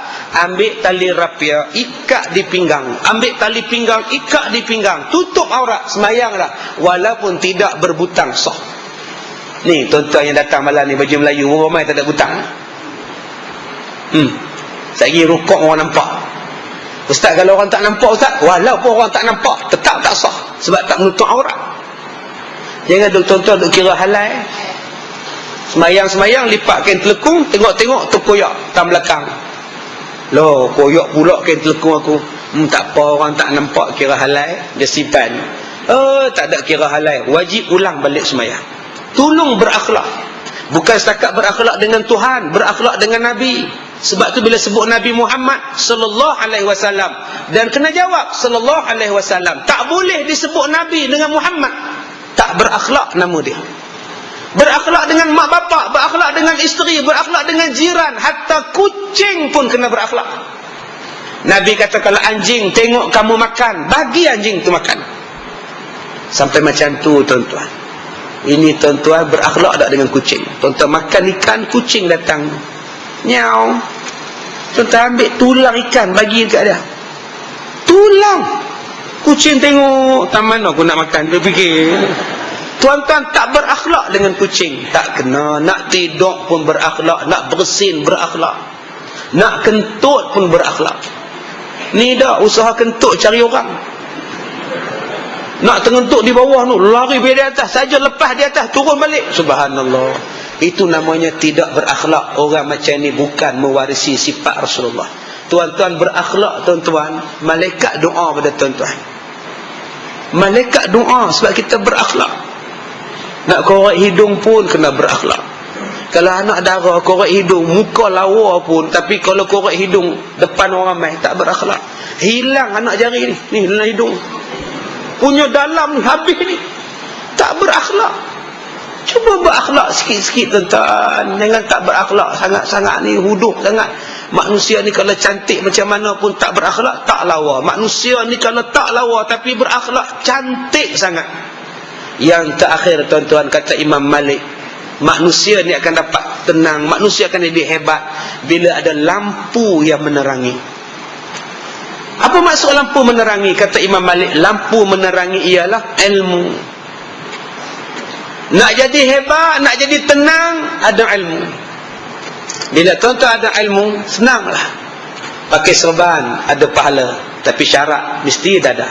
Speaker 1: Ambil tali rapia, ikat di pinggang. Ambil tali pinggang, ikat di pinggang. Tutup aurat, semayanglah. Walaupun tidak berbutang, sah. Ni tuan-tuan yang datang malam ni baju Melayu, ramai tak ada butang. Lagi rukuk orang nampak. Ustaz, kalau orang tak nampak ustaz, walaupun orang tak nampak, tetap tak sah. Sebab tak menutup aurat. Jangan tuan-tuan duk kira halal. Semayang-semayang lipat kain telekung, tengok-tengok terkoyak tam belakang. Loh, koyak pula kain telekung aku. Tak apa, orang tak nampak, kira halal. Dia simpan. Tak ada kira halal. Wajib ulang balik semayang. Tolong berakhlak. Bukan setakat berakhlak dengan Tuhan, berakhlak dengan Nabi. Sebab tu bila sebut Nabi Muhammad sallallahu alaihi wasallam, dan kena jawab sallallahu alaihi wasallam, tak boleh disebut Nabi dengan Muhammad. Tak berakhlak nama dia. Berakhlak dengan mak bapak, berakhlak dengan isteri, berakhlak dengan jiran, hatta kucing pun kena berakhlak. Nabi kata kalau anjing tengok kamu makan, bagi anjing tu makan. Sampai macam tu tuan-tuan. Ini tuan-tuan berakhlak tak dengan kucing. Tuan-tuan makan ikan, kucing datang. Nyau. Tuan-tuan ambil tulang ikan, bagi dekat dia. Tulang. Kucing tengok, tak mana aku nak makan. Dia fikir. Tuan-tuan tak berakhlak dengan kucing. Tak kena. Nak tidur pun berakhlak. Nak bersin berakhlak. Nak kentut pun berakhlak. Ni dah usaha kentut cari orang. Nak tengentuk di bawah tu, lari pergi di atas, saja lepas di atas, turun balik. Subhanallah. Itu namanya tidak berakhlak. Orang macam ni bukan mewarisi sifat Rasulullah. Tuan-tuan berakhlak tuan-tuan, malaikat doa pada tuan-tuan. Malaikat doa sebab kita berakhlak. Nak korek hidung pun kena berakhlak. Kalau anak dara korek hidung, muka lawa pun, tapi kalau korek hidung depan orang ramai, tak berakhlak. Hilang anak jari ni. Ni dalam hidung. Punya dalam ni, habis ni. Tak berakhlak. Cuba berakhlak sikit-sikit tuan-tuan. Jangan tak berakhlak sangat-sangat ni, huduk sangat. Manusia ni kalau cantik macam mana pun tak berakhlak, tak lawa. Manusia ni kalau tak lawa tapi berakhlak, cantik sangat. Yang terakhir tuan-tuan, kata Imam Malik, manusia ni akan dapat tenang, manusia akan jadi hebat bila ada lampu yang menerangi. Apa maksud lampu menerangi? Kata Imam Malik, lampu menerangi ialah ilmu. Nak jadi hebat, nak jadi tenang, ada ilmu. Bila tuan-tuan ada ilmu, senanglah. Pakai serban, ada pahala. Tapi syarat, mesti ada.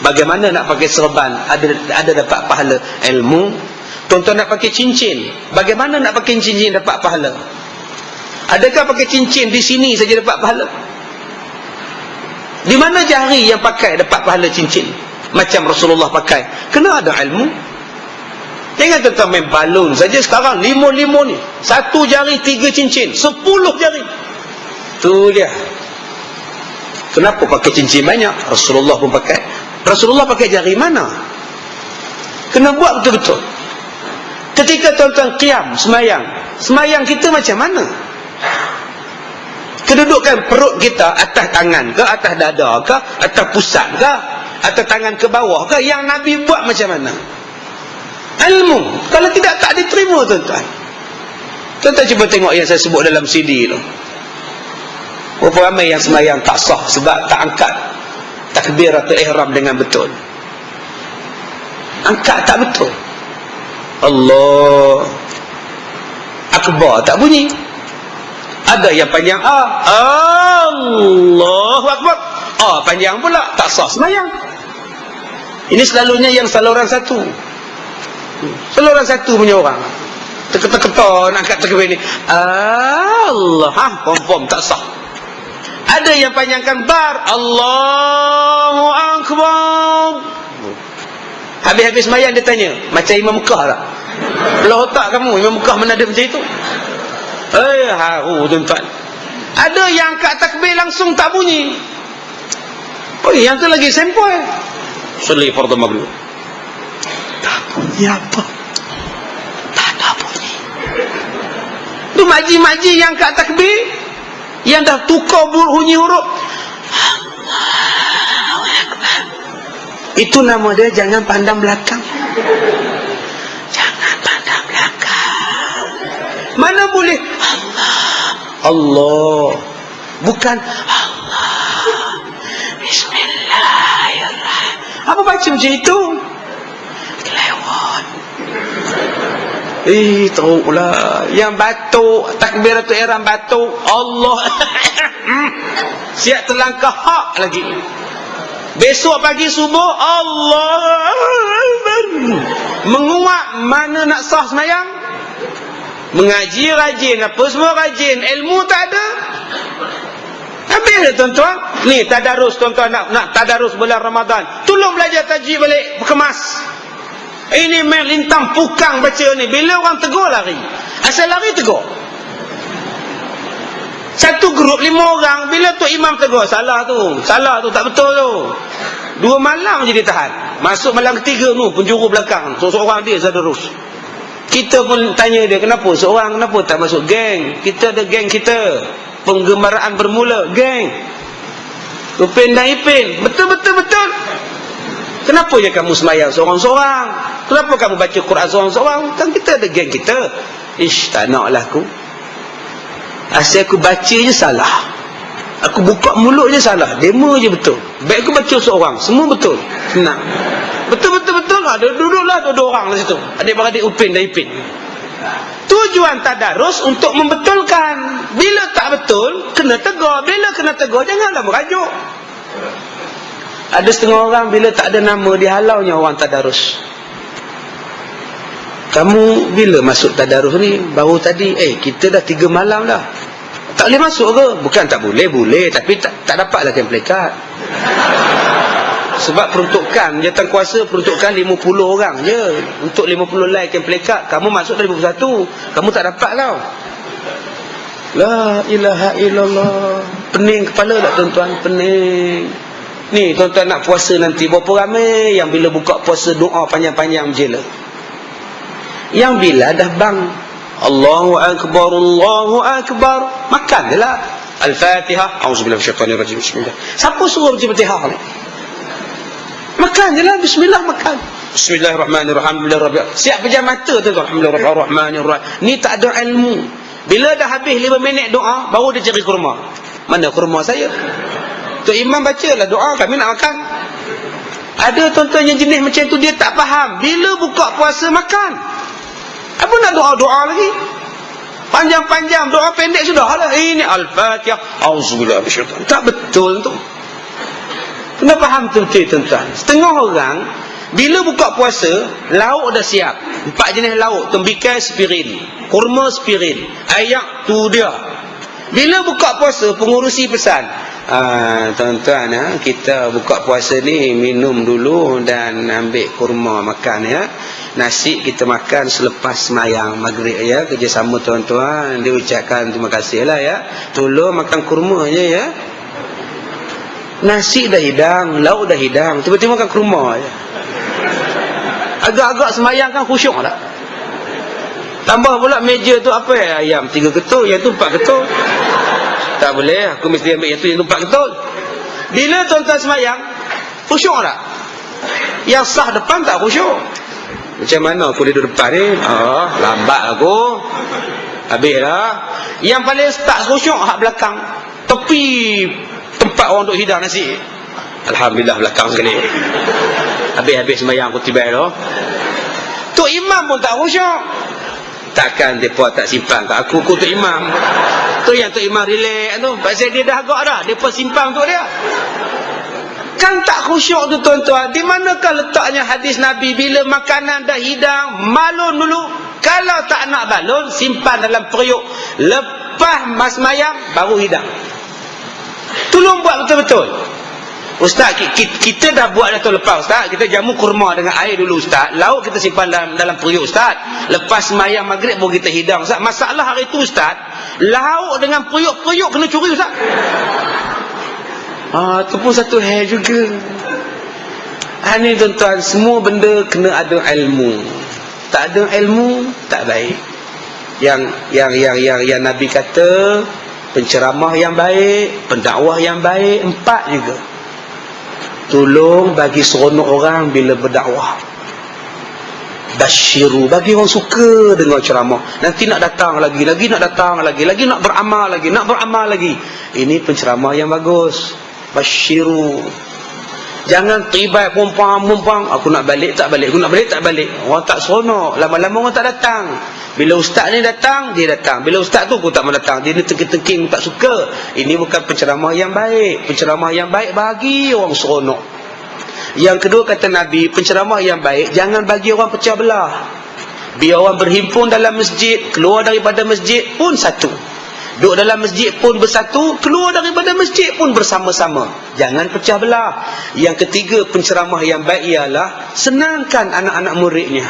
Speaker 1: Bagaimana nak pakai serban, ada dapat pahala? Ilmu. Tuan-tuan nak pakai cincin, bagaimana nak pakai cincin dapat pahala? Adakah pakai cincin di sini saja dapat pahala? Di mana jari yang pakai dapat pahala cincin? Macam Rasulullah pakai, kena ada ilmu. Jangan tuan-tuan main balon saja. Sekarang 5 ni, 1 jari 3 cincin, 10 jari. Tu dia. Kenapa pakai cincin banyak? Rasulullah pun pakai. Rasulullah pakai jari mana? Kena buat betul-betul. Ketika tuan-tuan qiyam, semayang kita macam mana? Kedudukan perut kita atas tangan ke, atas dada ke, atas pusat ke, atas tangan ke bawah ke? Yang Nabi buat macam mana? Ilmu. Kalau tidak, tak diterima tuan-tuan. Tuan-tuan cuba tengok yang saya sebut dalam CD tu. Berapa ramai yang semayang tak sah sebab tak angkat takbiratul ihram dengan betul. Angkat tak betul. Allah Akbar tak bunyi. Ada yang panjang Allahu Akbar, panjang pula, tak sah semayang. Ini selalunya yang saluran satu. Saluran satu punya orang teka-teka nak angkat takbir ni, Allah, pom-pom tak sah. Ada yang panjangkan bar, Allahu Akbar. Habis-habis semayang dia tanya, macam Imam Mekah tak? Belah otak kamu, Imam Mekah mana ada macam itu? Haru tuan-tuan. Ada yang angkat takbir langsung tak bunyi. Yang tu lagi sempoi. Seli fardu maghrib. Tak bunyi apa? Tak ada bunyi. Tu maji-maji yang angkat takbir, yang dah tukar bunyi huruf. Allahu Akbar. Itu nama dia jangan pandang belakang. Jangan pandang belakang. Mana boleh Allah. Bukan Allah. Bismillahirrahmanirrahim. Apa baca macam itu? Kelewat. Teruk pula. Yang batuk, takbiratul ihram batuk, Allah. Siap terlangkah hak lagi. Besok pagi subuh, Allah Akbar. Menguat, mana nak sah semayang? Mengaji rajin, apa semua rajin, ilmu tak ada. Habis dah tuan-tuan. Ni tadarus tuan-tuan, nak tadarus bulan Ramadan. Tolong belajar tajwid balik, berkemas. Ini main lintang pukang baca ni. Bila orang tegur lari. Asal lari tegur. Satu grup 5 orang, bila tu imam tegur, salah tu, tak betul tu. 2 malam je dia tahan. Masuk malam ketiga tu, penjuru belakang, seorang dia tadarus. Kita pun tanya dia, kenapa seorang, kenapa tak masuk geng? Kita ada geng kita. Penggembaraan bermula, geng. Upin dan Ipin, betul. Kenapa je kamu semayang seorang-seorang? Kenapa kamu baca Quran seorang-seorang? Kan kita ada geng kita. Tak naklah aku. Asyik aku baca je salah. Aku buka mulut je salah. Demo je betul. Baik aku baca seorang, semua betul. Senang. Betul. Duduklah 2 orang di situ. Adik-beradik Upin dan Ipin. Tujuan tadarus untuk membetulkan. Bila tak betul, kena tegur. Bila kena tegur, janganlah merajuk. Ada setengah orang bila tak ada nama, dihalaunya orang tadarus. Kamu bila masuk tadarus ni? Baru tadi. Kita dah 3 malam dah. Tak boleh masuk ke? Bukan tak boleh, boleh. Tapi tak dapatlah kan pelekat. Sebab peruntukan jawatan kuasa peruntukan 50 orang je. Untuk 50 like yang pelekat, kamu masuk dari 51. Kamu tak dapat tau. La ilaha illallah. Pening kepala tak tuan-tuan? Pening. Ni tuan-tuan nak puasa nanti, berapa ramai yang bila buka puasa doa panjang-panjang jela. Yang bila dah bang Allahu Akbar, Allahu Akbar, makan je lah. Al-Fatihah, A'udzubillahi minasyaitanirrajim, bismillah. Siapa suruh baca Fatihah ni? Makan je lah, bismillah, makan. Bismillahirrahmanirrahim, alhamdulillah. Siap pejam mata tu, alhamdulillahirrahmanirrahim. Ni tak ada ilmu. Bila dah habis 5 minit doa, baru dia cari kurma. Mana kurma saya? Tok Imam bacalah doa, kami nak makan. Ada tuan-tuan yang jenis macam tu, dia tak faham. Bila buka puasa, makan. Apa nak doa-doa lagi? Panjang-panjang, doa pendek sudah lah. Ini Al-Fatihah, A'udzubillahi minasyaitanir rajim. Tak betul tu. Kena faham tuan-tuan. Setengah orang bila buka puasa, lauk dah siap. 4 jenis lauk, tembikai spirin, kurma spirin, ayak tu dia. Bila buka puasa, pengurusi pesan, tuan-tuan, kita buka puasa ni minum dulu dan ambil kurma makan ya. Nasi kita makan selepas sembahyang maghrib ya. Kerjasama tuan-tuan, dia ucapkan terima kasih lah ya. Tolong makan kurma je ya. Nasi dah hidang, lauk dah hidang, tiba-tiba makan kurma je. Agak-agak sembahyang kan khusyuk tak? Tambah pula meja tu apa ya? Ayam 3 ketul, yang tu 4 ketul. Tak boleh, aku mesti ambil yang tu 4 ketul. Bila tuan-tuan sembahyang, khusyuk tak? Yang sah depan tak khusyuk. Macam mana aku duduk depan ni? Lambat aku. Habislah. Yang paling tak khusyuk hak belakang, tepi tempat orang duk hidang nasi. Alhamdulillah belakang sekali. Habis-habis sembahyang aku tiba dah. Tok Imam pun tak khusyuk. Takkan depa tak simpan kat aku Tok Imam. Tu yang Tok Imam relax tu. Pasal dia dah agak dah, depa simpan untuk dia. Kan tak khusyuk tu tuan-tuan. Di manakah letaknya hadis Nabi bila makanan dah hidang, malun dulu. Kalau tak nak balun, simpan dalam periuk. Lepas mas mayang baru hidang. Tolong buat betul-betul. Ustaz, kita dah buat dah tahun lepas Ustaz. Kita jamu kurma dengan air dulu Ustaz. Lauk kita simpan dalam periuk Ustaz. Lepas sembahyang maghrib baru kita hidang Ustaz. Masalah hari tu Ustaz, lauk dengan periuk kena curi Ustaz. Itu pun satu hal juga. Ini tuan-tuan, semua benda kena ada ilmu. Tak ada ilmu, tak baik. Yang Nabi kata, penceramah yang baik, pendakwah yang baik, 4 juga. Tolong bagi seronok orang bila berdakwah. Basyiru, bagi orang suka dengar ceramah. Nanti nak datang lagi nak datang lagi nak beramal lagi. Ini penceramah yang bagus. Basyiru. Jangan tiba pompang, aku nak balik tak balik. Orang tak seronok, lama-lama orang tak datang. Bila ustaz ni datang, dia datang. Bila ustaz tu pun tak mau datang, dia ni tengking-tengking, tak suka. Ini bukan penceramah yang baik. Penceramah yang baik bagi orang seronok. Yang kedua kata Nabi, penceramah yang baik jangan bagi orang pecah belah. Biar orang berhimpun dalam masjid, keluar daripada masjid pun satu. Duduk dalam masjid pun bersatu, keluar daripada masjid pun bersama-sama. Jangan pecah belah. Yang ketiga, penceramah yang baik ialah senangkan anak-anak muridnya.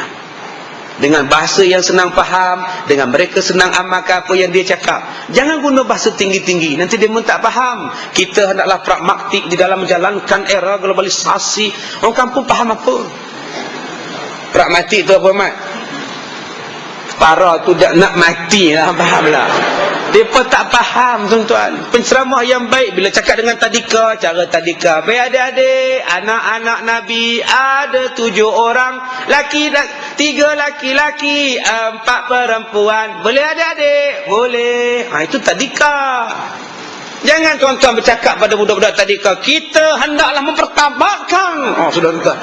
Speaker 1: Dengan bahasa yang senang faham, dengan mereka senang amalkan apa yang dia cakap. Jangan guna bahasa tinggi-tinggi, nanti dia pun tak faham. Kita hendaklah pragmatik di dalam menjalankan era globalisasi. Orang kampung faham apa? Pragmatik tu apa, Mat? Para tu dah nak mati lah, fahamlah. Mereka tak faham, tuan-tuan. Penceramah yang baik bila cakap dengan tadika, cara tadika. Baik adik-adik, anak-anak Nabi ada 7 orang, 3 laki-laki, 4 perempuan. Boleh adik-adik? Boleh. Itu tadika. Jangan tuan-tuan bercakap pada budak-budak tadika, kita hendaklah mempertamakkan. Sudah tuan.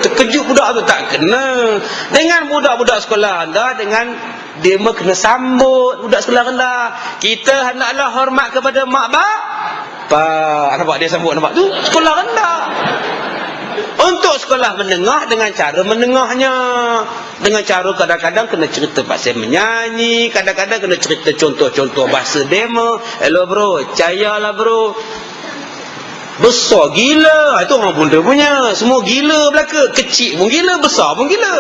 Speaker 1: Terkejut budak tu, tak kena. Dengan budak-budak sekolah anda, dengan dia kena sambut budak sekolah rendah. Kita hendaklah hormat kepada mak bapak. Nampak dia sambut, nampak tu sekolah rendah. Untuk sekolah menengah, dengan cara menengahnya, dengan cara kadang-kadang kena cerita pasal menyanyi, kadang-kadang kena cerita contoh-contoh bahasa demo. Hello bro, cayalah bro. Besar gila. Itu orang muda punya. Semua gila belaka. Kecil pun gila, besar pun gila.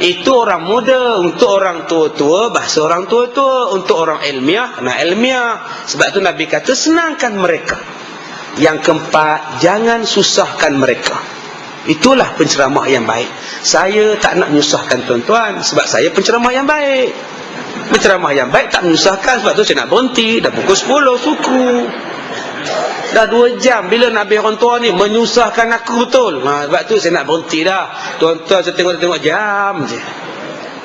Speaker 1: Itu orang muda. Untuk orang tua-tua, bahasa orang tua-tua. Untuk orang ilmiah, kena ilmiah. Sebab tu Nabi kata, senangkan mereka. Yang keempat, jangan susahkan mereka. Itulah penceramah yang baik. Saya tak nak menyusahkan tuan-tuan, sebab saya penceramah yang baik. Penceramah yang baik tak menyusahkan. Sebab tu saya nak berhenti. Dah pukul 10 suku. Dah 2 jam. Bila nak habis orang tua ni menyusahkan aku betul. Sebab tu saya nak berhenti dah. Tuan-tuan saya tengok jam je.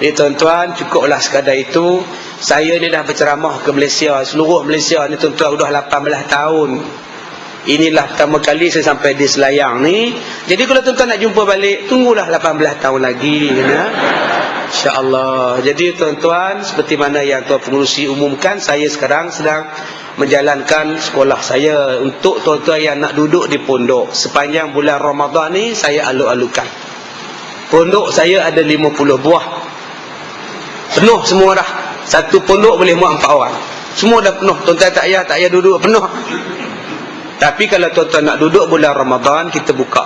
Speaker 1: Jadi tuan-tuan, cukuplah sekadar itu. Saya ni dah berceramah ke Malaysia. Seluruh Malaysia ni tuan-tuan dah 18 tahun. Inilah pertama kali saya sampai di Selayang ni. Jadi kalau tuan-tuan nak jumpa balik, tunggulah 18 tahun lagi, ya. InsyaAllah. Jadi tuan-tuan, seperti mana yang Tuan Pengerusi umumkan, saya sekarang sedang menjalankan sekolah saya untuk tuan-tuan yang nak duduk di pondok. Sepanjang bulan Ramadan ni saya alu-alukan. Pondok saya ada 50 buah. Penuh semua dah. Satu pondok boleh muat 4 orang. Semua dah penuh. Tuan-tuan tak payah duduk penuh. Tapi kalau tuan-tuan nak duduk bulan Ramadan, kita buka.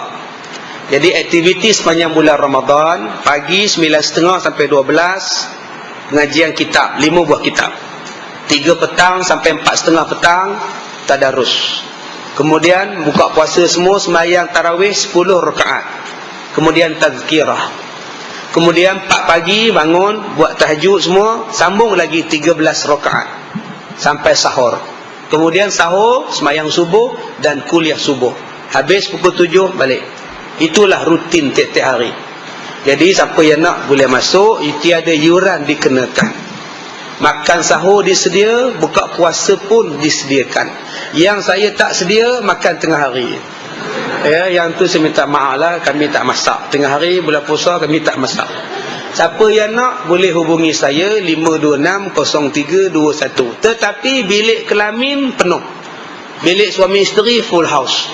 Speaker 1: Jadi aktiviti sepanjang bulan Ramadan, pagi 9.30 sampai 12, pengajian kitab, 5 buah kitab. 3 petang sampai 4.30 petang, tadarus. Kemudian buka puasa semua, sembahyang tarawih 10 rakaat. Kemudian tazkirah. Kemudian 4 pagi bangun, buat tahajud semua, sambung lagi 13 rakaat sampai sahur. Kemudian sahur, sembahyang subuh dan kuliah subuh. Habis pukul 7 balik. Itulah rutin tiap-tiap hari. Jadi siapa yang nak boleh masuk, tiada yuran dikenakan. Makan sahur disedia, buka puasa pun disediakan. Yang saya tak sedia, makan tengah hari. Ya, yang tu saya minta maaf lah, kami tak masak. Tengah hari bulan puasa kami tak masak. Siapa yang nak boleh hubungi saya 5260321. Tetapi bilik kelamin penuh. Bilik suami isteri full house.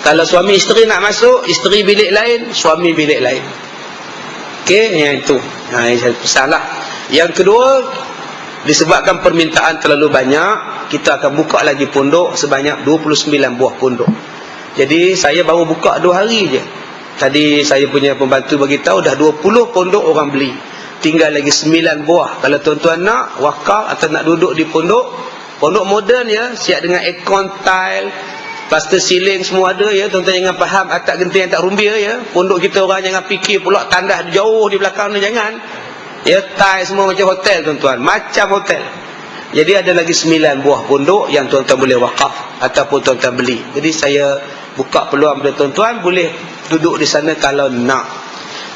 Speaker 1: Kalau suami isteri nak masuk, isteri bilik lain, suami bilik lain. Okey, yang itu. Yang pesan lah. Yang kedua, disebabkan permintaan terlalu banyak, kita akan buka lagi pondok sebanyak 29 buah pondok. Jadi saya baru buka 2 hari je. Tadi saya punya pembantu beritahu dah 20 pondok orang beli. Tinggal lagi 9 buah. Kalau tuan-tuan nak wakaf atau nak duduk di pondok, pondok moden ya, siap dengan aircon, tile, plaster ceiling semua ada ya. Tuan-tuan jangan faham atap genting tak rumbia ya. Pondok kita orang jangan fikir pula tandas jauh di belakang ni, jangan. Ya, tile semua macam hotel tuan-tuan, macam hotel. Jadi ada lagi 9 buah pondok yang tuan-tuan boleh wakaf ataupun tuan-tuan beli. Jadi saya buka peluang pada tuan-tuan boleh duduk di sana kalau nak.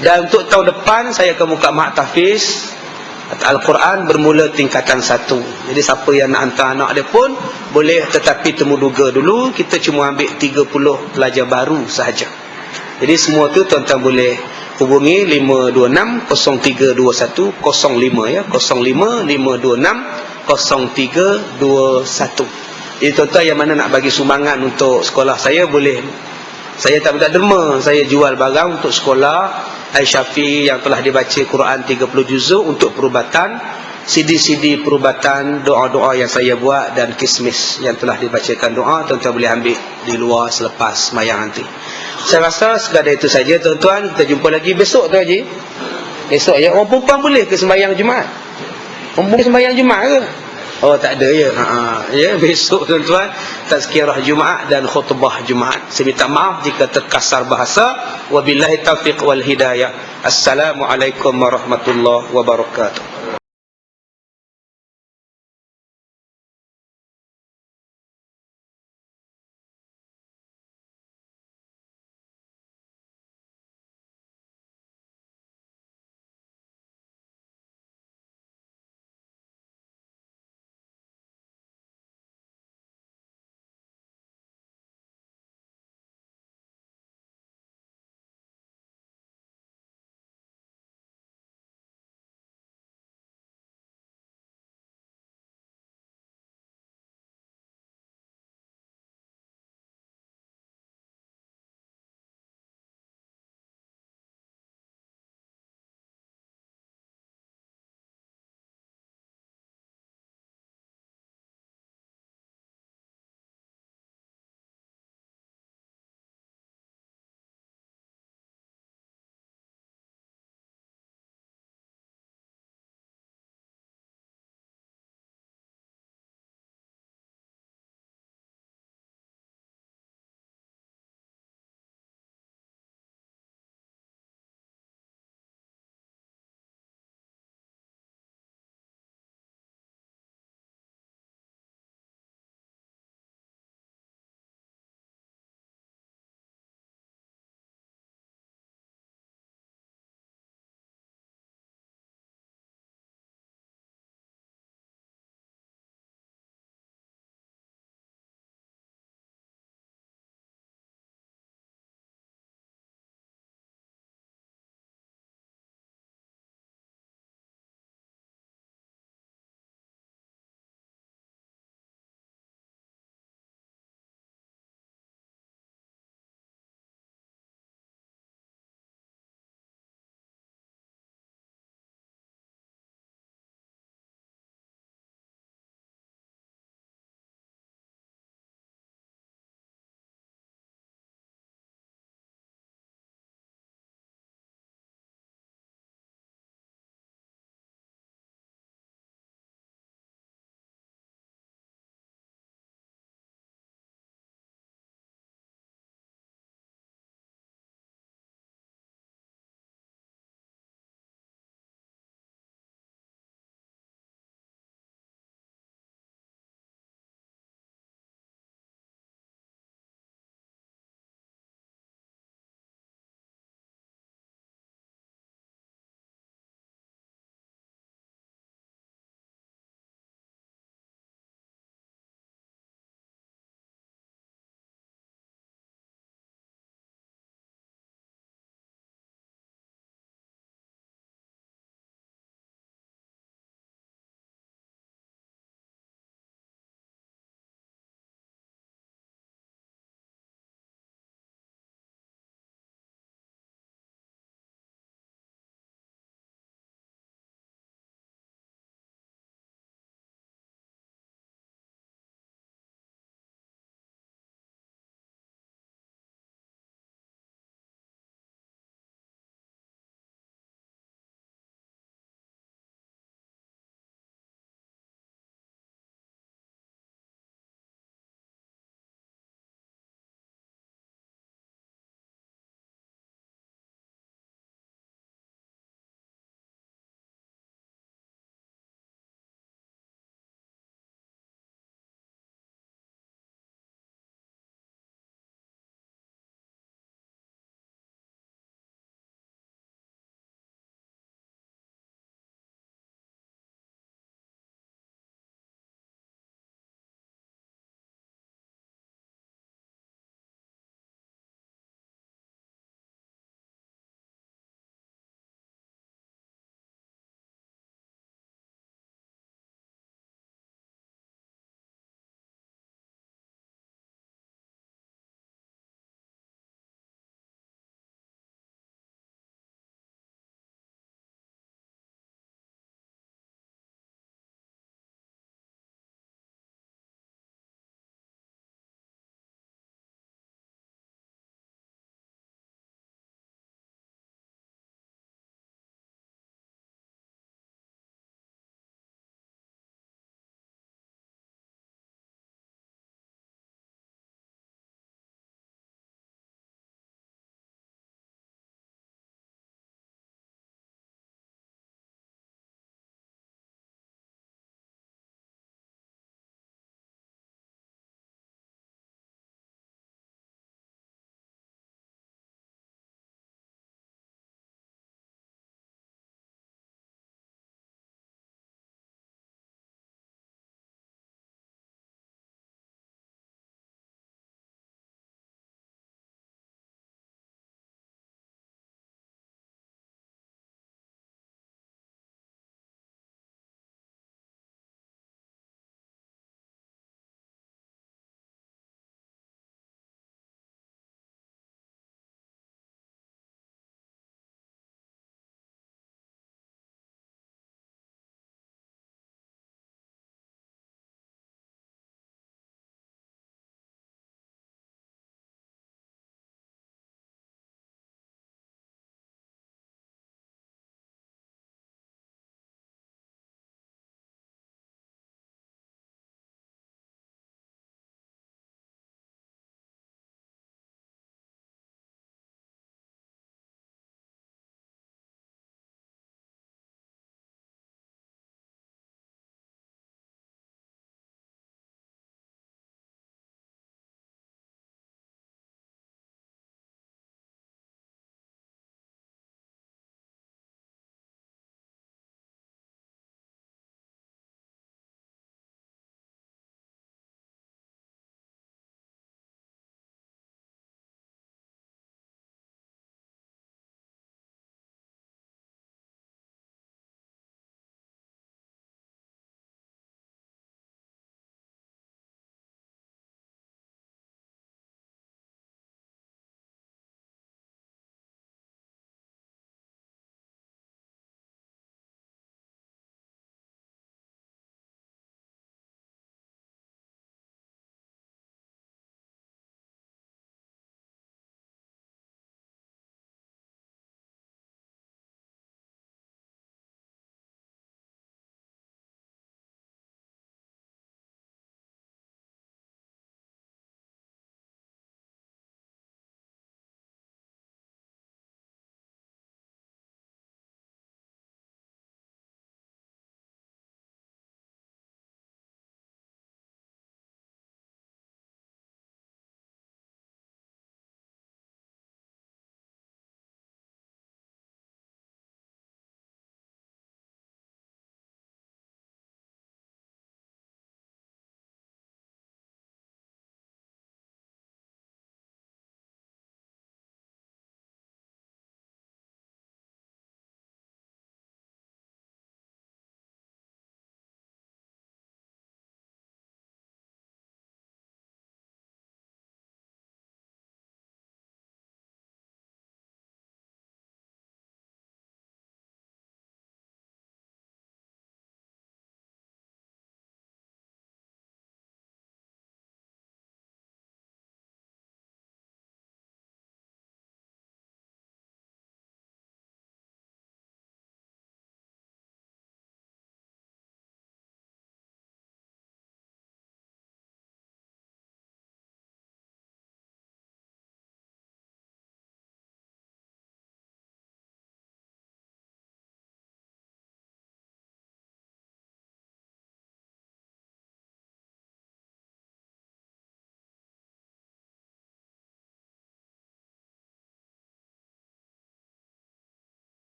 Speaker 1: Dan untuk tahun depan saya akan buka Mahat Tahfiz Al-Quran bermula tingkatan 1. Jadi siapa yang nak hantar anak dia pun boleh, tetapi temu duga dulu. Kita cuma ambil 30 pelajar baru sahaja. Jadi semua tu tuan-tuan boleh hubungi 526-0321-05 ya, 05-526-0321. Jadi tuan-tuan yang mana nak bagi sumbangan untuk sekolah saya boleh. Saya tak minta derma, saya jual barang untuk sekolah Al-Syafi yang telah dibaca Quran 30 juzuk untuk perubatan, CD-CD perubatan, doa-doa yang saya buat dan kismis yang telah dibacakan doa, tuan-tuan boleh ambil di luar selepas sembahyang nanti. Saya rasa sekadar itu saja tuan-tuan. Kita jumpa lagi besok tu Haji. Besok ya. Orang perempuan boleh ke sembahyang Jumaat? Orang boleh sembahyang Jumaat ke? Oh tak ada ya. Ya, besok tuan-tuan tazkirah Jumaat dan khutbah Jumaat. Saya minta maaf jika terkasar bahasa. Wabillahi taufiq wal hidayah. Assalamualaikum warahmatullahi wabarakatuh.